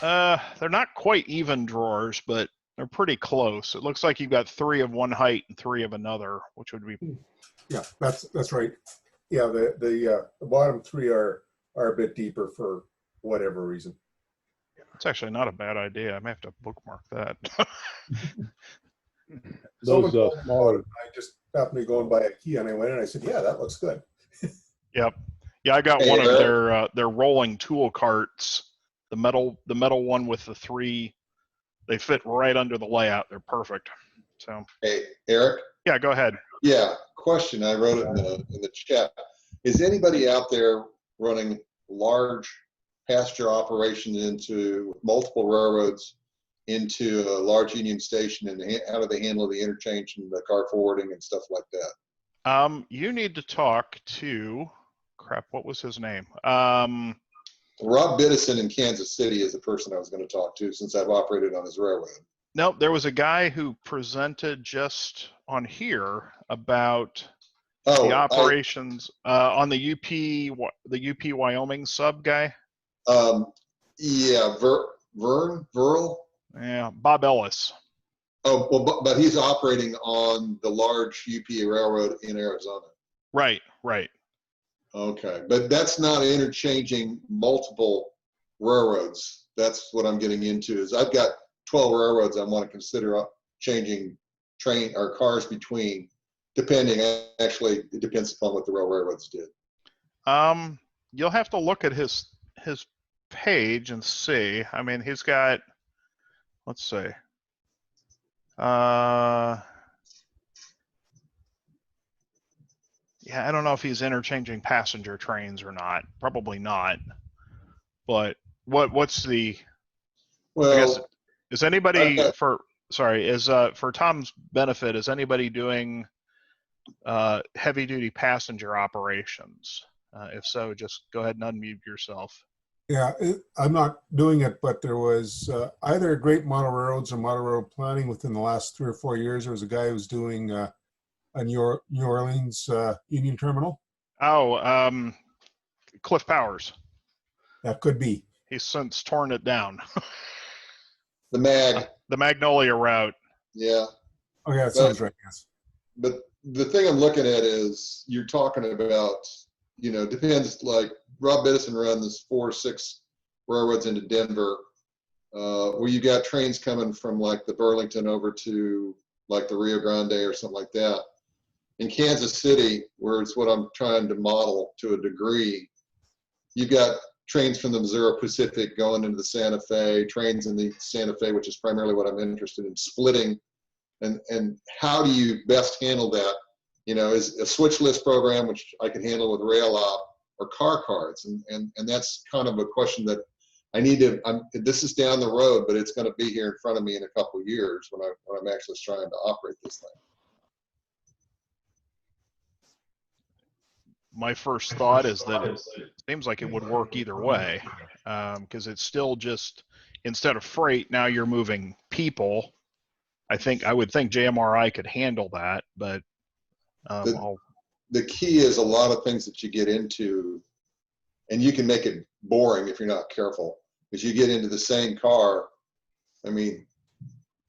they're not quite even drawers, but they're pretty close. It looks like you've got 3 of one height and 3 of another, which would be. Yeah, that's right. Yeah, the bottom 3 are a bit deeper for whatever reason. It's actually not a bad idea. I may have to bookmark that. Those smaller. I just happened to be going by IKEA, and I went in and I said, "Yeah, that looks good." Yep. Yeah, I got one of their rolling tool carts. The metal one with the 3. They fit right under the layout. They're perfect. So. Hey, Eric. Yeah, go ahead. Yeah, question. I wrote it in the chat. Is anybody out there running large pasture operations into multiple railroads into a large Union Station, and how do they handle the interchange and the car forwarding and stuff like that? You need to talk to, crap, what was his name? Rob Biddison in Kansas City is the person I was going to talk to, since I've operated on his railroad. Nope, there was a guy who presented just on here about the operations on the UP Wyoming sub guy. Yeah, Verl. Yeah, Bob Ellis. Oh, well, but he's operating on the large UP railroad in Arizona. Right, right. Okay, but that's not interchanging multiple railroads. That's what I'm getting into. Is I've got 12 railroads I want to consider changing train or cars between, depending. Actually, it depends upon what the railroads did. You'll have to look at his page and see. I mean, he's got, let's see. Yeah, I don't know if he's interchanging passenger trains or not. Probably not. But what's the? Well, I guess, is anybody for Tom's benefit? Is anybody doing heavy duty passenger operations? If so, just go ahead and unmute yourself. Yeah, I'm not doing it, but there was either Great Model Railroads or Model Railroad Planning within the last 3 or 4 years. There was a guy who was doing a New Orleans Union Terminal. Oh, Cliff Powers. That could be. He's since torn it down. The Magnolia route. Yeah. Oh yeah, that sounds right. Yes. But the thing I'm looking at is you're talking about, depends, like Rob Biddison runs 4 or 6 railroads into Denver, where you got trains coming from like the Burlington over to like the Rio Grande or something like that. In Kansas City, where it's what I'm trying to model to a degree, you got trains from the Missouri Pacific going into the Santa Fe, trains in the Santa Fe, which is primarily what I'm interested in, splitting. And how do you best handle that? Is a switch list program, which I can handle with rail op, or car cards. And that's kind of a question that I need to, this is down the road, but it's going to be here in front of me in a couple of years when I'm actually trying to operate this thing. My first thought is that it seems like it would work either way, because it's still just, instead of freight, now you're moving people. I would think JMRI could handle that, but the key is a lot of things that you get into, and you can make it boring if you're not careful, is you get into the same car. I mean,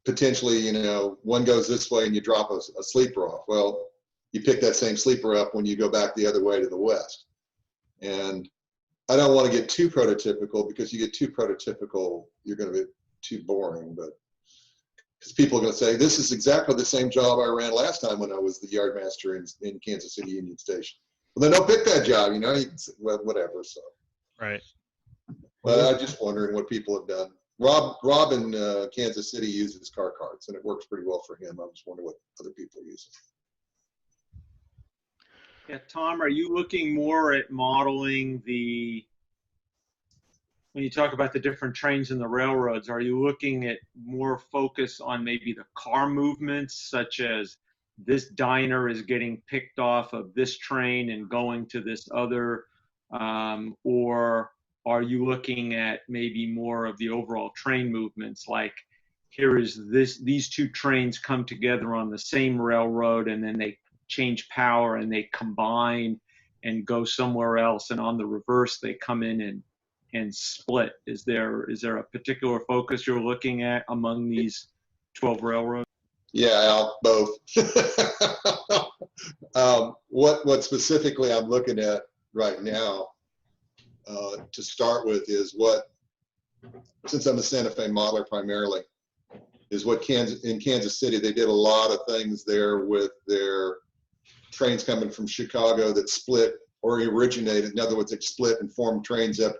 potentially, one goes this way and you drop a sleeper off. Well, you pick that same sleeper up when you go back the other way to the west. And I don't want to get too prototypical, because you get too prototypical, you're going to be too boring. But because people are going to say, this is exactly the same job I ran last time when I was the yard master in Kansas City Union Station. Well, then don't pick that job, you can say, well, whatever. So, right. But I'm just wondering what people have done. Rob in Kansas City uses car cards, and it works pretty well for him. I was wondering what other people use. Yeah, Tom, are you looking more at modeling when you talk about the different trains and the railroads, are you looking at more focus on maybe the car movements, such as this diner is getting picked off of this train and going to this other, or are you looking at maybe more of the overall train movements, like here is these 2 trains come together on the same railroad and then they change power and they combine and go somewhere else, and on the reverse they come in and split? Is there a particular focus you're looking at among these 12 railroads? Yeah, Al, both. What specifically I'm looking at right now, to start with, is since I'm a Santa Fe modeler primarily, is in Kansas City, they did a lot of things there with their trains coming from Chicago that split or originated. In other words, they split and formed trains up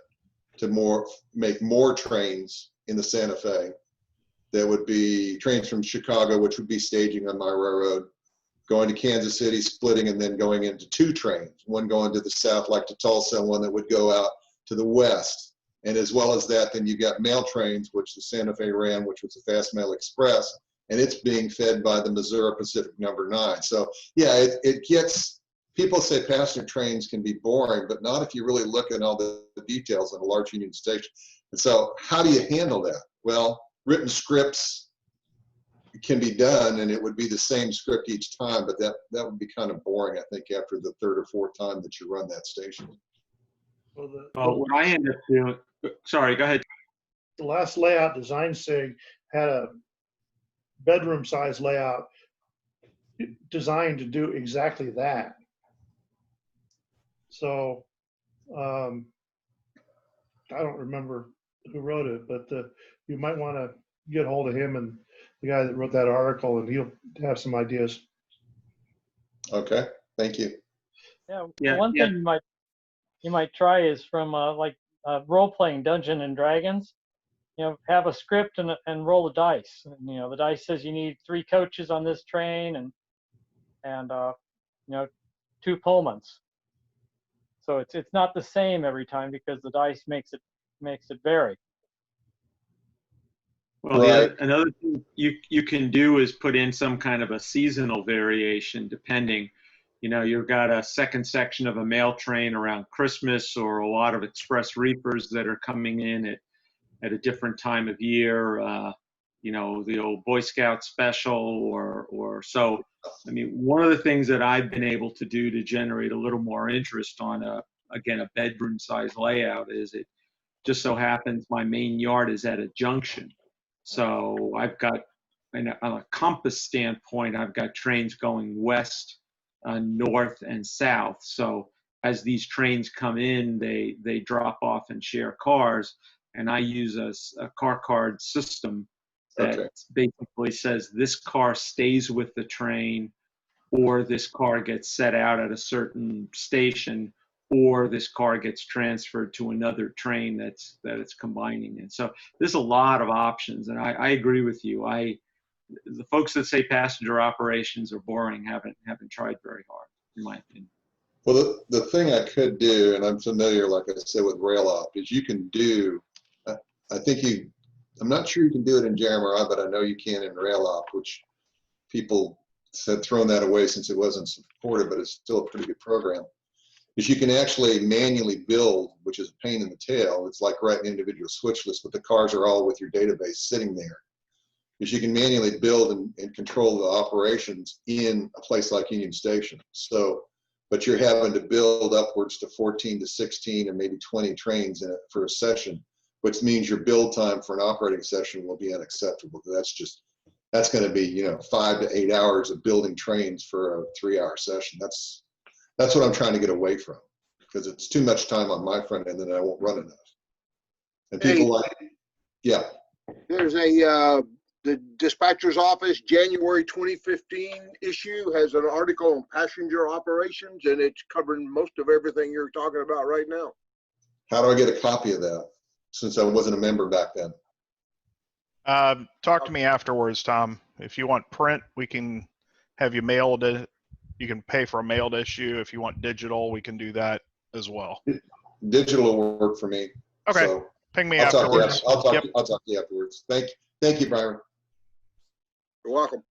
to make more trains in the Santa Fe. There would be trains from Chicago, which would be staging on my railroad, going to Kansas City, splitting, and then going into 2 trains, one going to the south, like to Tulsa, and one that would go out to the west. And as well as that, then you got mail trains, which the Santa Fe ran, which was a Fast Mail Express, and it's being fed by the Missouri Pacific number 9. So yeah, it gets, people say passenger trains can be boring, but not if you really look at all the details on a large Union Station. And so how do you handle that? Well, written scripts can be done, and it would be the same script each time, but that would be kind of boring, I think, after the 3rd or 4th time that you run that station. Well, what I end up doing, sorry, go ahead. The last layout design SIG had a bedroom size layout designed to do exactly that. So I don't remember who wrote it, but you might want to get hold of him and the guy that wrote that article, and he'll have some ideas. Okay, thank you. Yeah, one thing you might try is from role-playing Dungeons and Dragons. You know, have a script and roll the dice. And, you know, the dice says you need 3 coaches on this train and you know, 2 Pullmans. So it's not the same every time because the dice makes it vary. Well, Right. Another thing you can do is put in some kind of a seasonal variation, depending. You know, you've got a second section of a mail train around Christmas, or a lot of express reefers that are coming in at a different time of year. You know, the old Boy Scout special, or so. I mean, one of the things that I've been able to do to generate a little more interest on a bedroom size layout is, it just so happens my main yard is at a junction. So I've got, on a compass standpoint, I've got trains going west, north, and south. So as these trains come in, they drop off and share cars. And I use a car card system that basically says this car stays with the train, or this car gets set out at a certain station, or this car gets transferred to another train that it's combining in. So there's a lot of options, and I agree with you. The folks that say passenger operations are boring haven't tried very hard, in my opinion. Well, the thing I could do, and I'm familiar, like I said, with RailOp, is you can do, I'm not sure you can do it in JMRI, but I know you can in RailOp, which people had thrown that away since it wasn't supported, but it's still a pretty good program. Is you can actually manually build, which is a pain in the tail. It's like writing an individual switch list, but the cars are all with your database sitting there. Is you can manually build and control the operations in a place like Union Station. So, but you're having to build upwards to 14 to 16 and maybe 20 trains for a session, which means your build time for an operating session will be unacceptable. That's going to be, you know, 5 to 8 hours of building trains for a 3-hour session. That's what I'm trying to get away from, because it's too much time on my front end and I won't run enough. And people There's the dispatcher's office January 2015 issue has an article on passenger operations, and it's covering most of everything you're talking about right now. How do I get a copy of that, since I wasn't a member back then? Talk to me afterwards, Tom. If you want print, we can have you mailed it. You can pay for a mailed issue. If you want digital, we can do that as well. Digital will work for me. Okay. So ping me I'll afterwards. I'll talk to you afterwards. Thank you, Byron. You're welcome.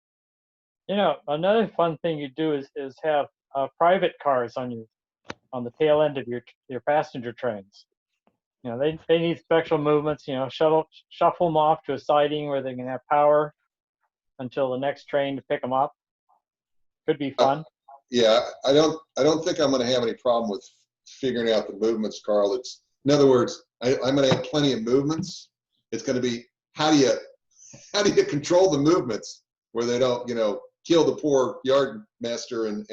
You know, another fun thing you do is have private cars on the tail end of your passenger trains. You know, they need special movements. You know, shuffle them off to a siding where they can have power until the next train to pick them up. Could be fun. Yeah, I don't think I'm going to have any problem with figuring out the movements, Carl. In other words, I'm going to have plenty of movements. It's going to be how do you control the movements where they don't, you know, kill the poor yard master and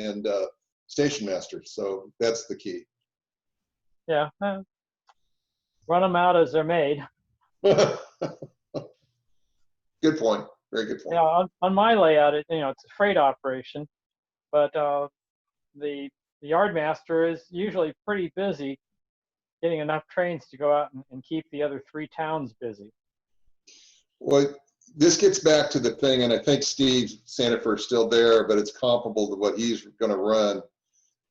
station master. So that's the key. Yeah, run them out as they're made. Good point. Very good point. Yeah, on my layout, it's a freight operation, but the yard master is usually pretty busy getting enough trains to go out and keep the other 3 towns busy. Well, this gets back to the thing, and I think Steve Sandifer is still there, but it's comparable to what he's going to run,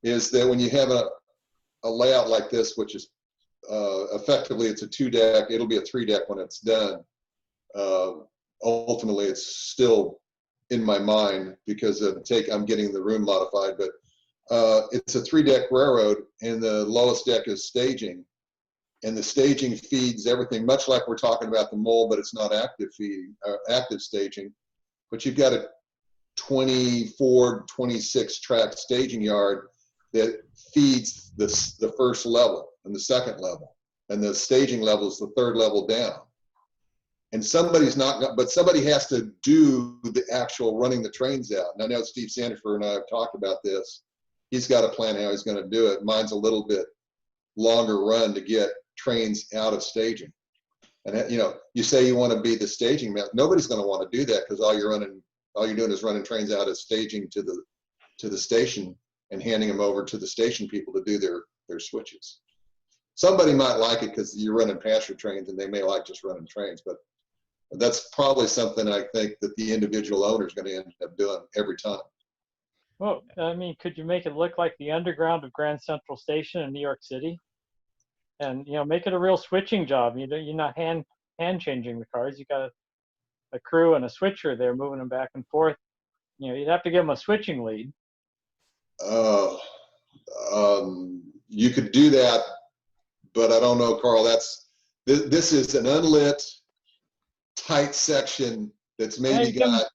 is that when you have a layout like this, which is effectively it's a 2-deck. It'll be a 3-deck when it's done. Ultimately, it's still in my mind because I'm getting the room modified, but it's a 3-deck railroad, and the lowest deck is staging, and the staging feeds everything, much like we're talking about the mole, but it's not active feeding, active staging. But you've got a 24, 26 track staging yard that feeds the first level and the second level, and the staging level is the 3rd level down. And somebody's not, but somebody has to do the actual running the trains out. And I know Steve Sandifer and I have talked about this. He's got a plan how he's going to do it. Mine's a little bit longer run to get trains out of staging. And you know, you say you want to be the staging man. Nobody's going to want to do that because all you're doing is running trains out of staging to the station and handing them over to the station people to do their switches. Somebody might like it because you're running passenger trains and they may like just running trains, but that's probably something I think that the individual owner is going to end up doing every time. Well, I mean, could you make it look like the underground of Grand Central Station in New York City? And, you know, make it a real switching job. You're not hand changing the cars. You got a crew and a switcher there moving them back and forth. You know, you'd have to give them a switching lead. You could do that, but I don't know, Carl. This is an unlit, tight section that's maybe got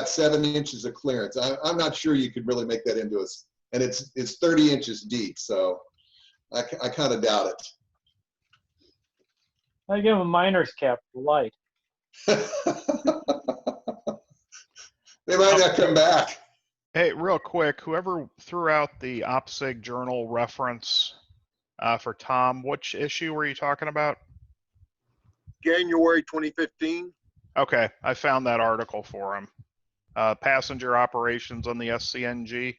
7 inches of clearance. I'm not sure you could really make that into a, and it's 30 inches deep, so I kind of doubt it. I give them a miner's cap for light. They might not come back. Hey, real quick, whoever threw out the OPSIG journal reference for Tom, which issue were you talking about? January 2015. Okay, I found that article for him. Passenger operations on the SCNG.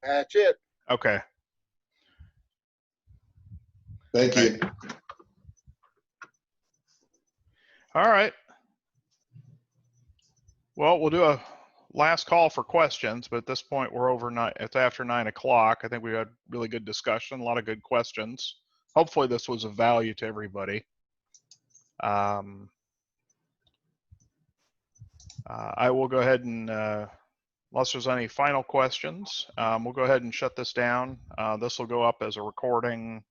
That's it. Okay. Thank you. All right. Well, we'll do a last call for questions, but at this point we're it's after 9 o'clock. I think we had really good discussion, a lot of good questions. Hopefully this was of value to everybody. I will go ahead and, unless there's any final questions, we'll go ahead and shut this down. This will go up as a recording.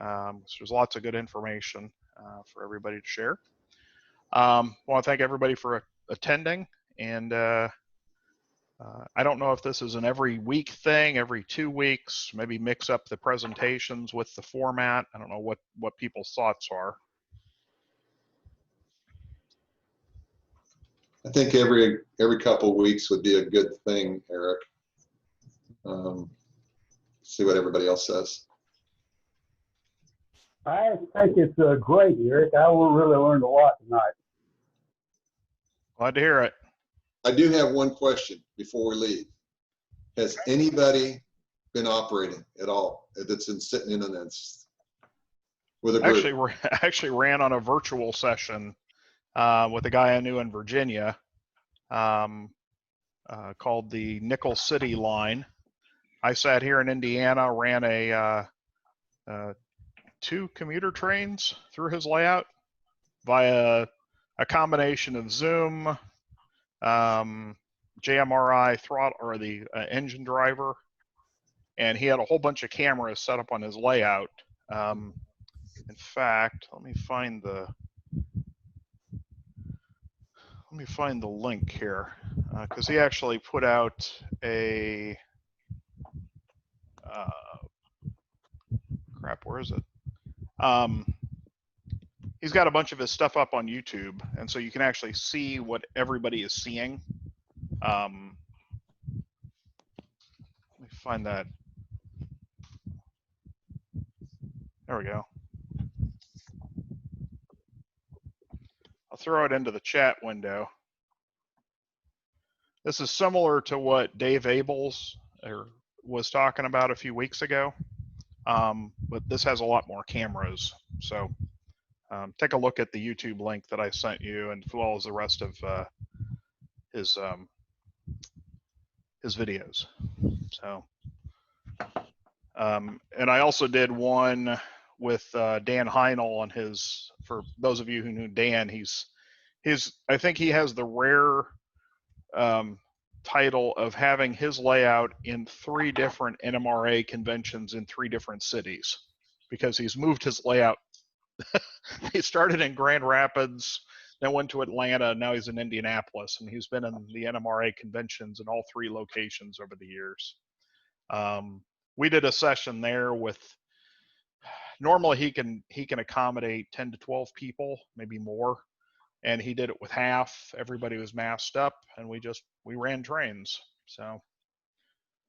So there's lots of good information for everybody to share. I want to thank everybody for attending, and I don't know if this is an every week thing, every 2 weeks, maybe mix up the presentations with the format. I don't know what people's thoughts are. I think every couple of weeks would be a good thing, Eric. See what everybody else says. I think it's great, Eric. I really learned a lot tonight. Glad to hear it. I do have one question before we leave. Has anybody been operating at all that's been sitting in an with a group? Actually ran on a virtual session with a guy I knew in Virginia called the Nickel City line. I sat here in Indiana, ran a 2 commuter trains through his layout via a combination of Zoom, JMRI throttle, or the engine driver, and he had a whole bunch of cameras set up on his layout. In fact, let me find the link here, because he actually put out a crap. Where is it? He's got a bunch of his stuff up on YouTube, and so you can actually see what everybody is seeing. Let me find that. There we go. I'll throw it into the chat window. This is similar to what Dave Abels was talking about a few weeks ago, but this has a lot more cameras. So take a look at the YouTube link that I sent you, and as well as the rest of his videos. So And I also did one with Dan Heinel on his, for those of you who knew Dan, I think he has the rare title of having his layout in 3 different NMRA conventions in 3 different cities, because he's moved his layout. He started in Grand Rapids, then went to Atlanta, now he's in Indianapolis, and he's been in the NMRA conventions in all 3 locations over the years. We did a session there with, normally he can accommodate 10 to 12 people, maybe more. And he did it with half. Everybody was masked up, and we ran trains. So.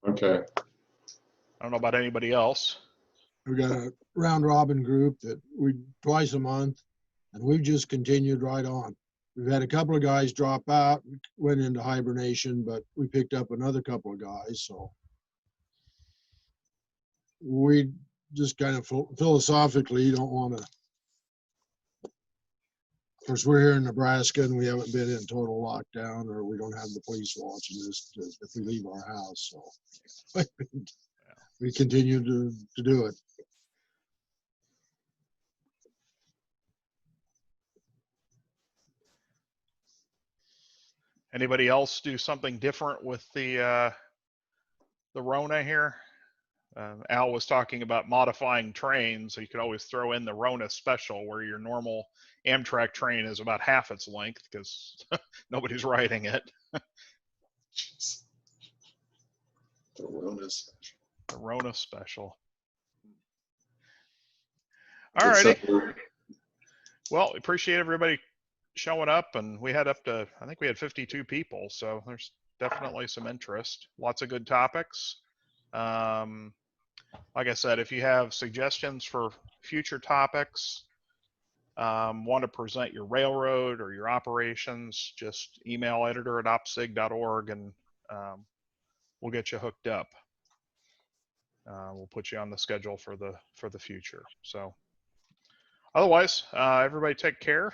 Okay. I don't know about anybody else. We got a round robin group that we twice a month, and we've just continued right on. We've had a couple of guys drop out, went into hibernation, but we picked up another couple of guys. So we just kind of philosophically don't want to. Of course, we're here in Nebraska and we haven't been in total lockdown, or we don't have the police watching us if we leave our house. So we continue to do it. Anybody else do something different with the Rona here? Al was talking about modifying trains, so you could always throw in the Rona special, where your normal Amtrak train is about half its length because nobody's riding it. The Rona special. The Rona special. All righty. Well, appreciate everybody showing up, and we had I think we had 52 people, so there's definitely some interest. Lots of good topics. Like I said, if you have suggestions for future topics, want to present your railroad or your operations, just email editor@opsig.org, and we'll get you hooked up. We'll put you on the schedule for the future. So otherwise, everybody take care,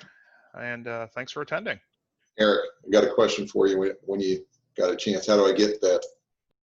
and thanks for attending. Eric, I got a question for you when you got a chance. How do I get that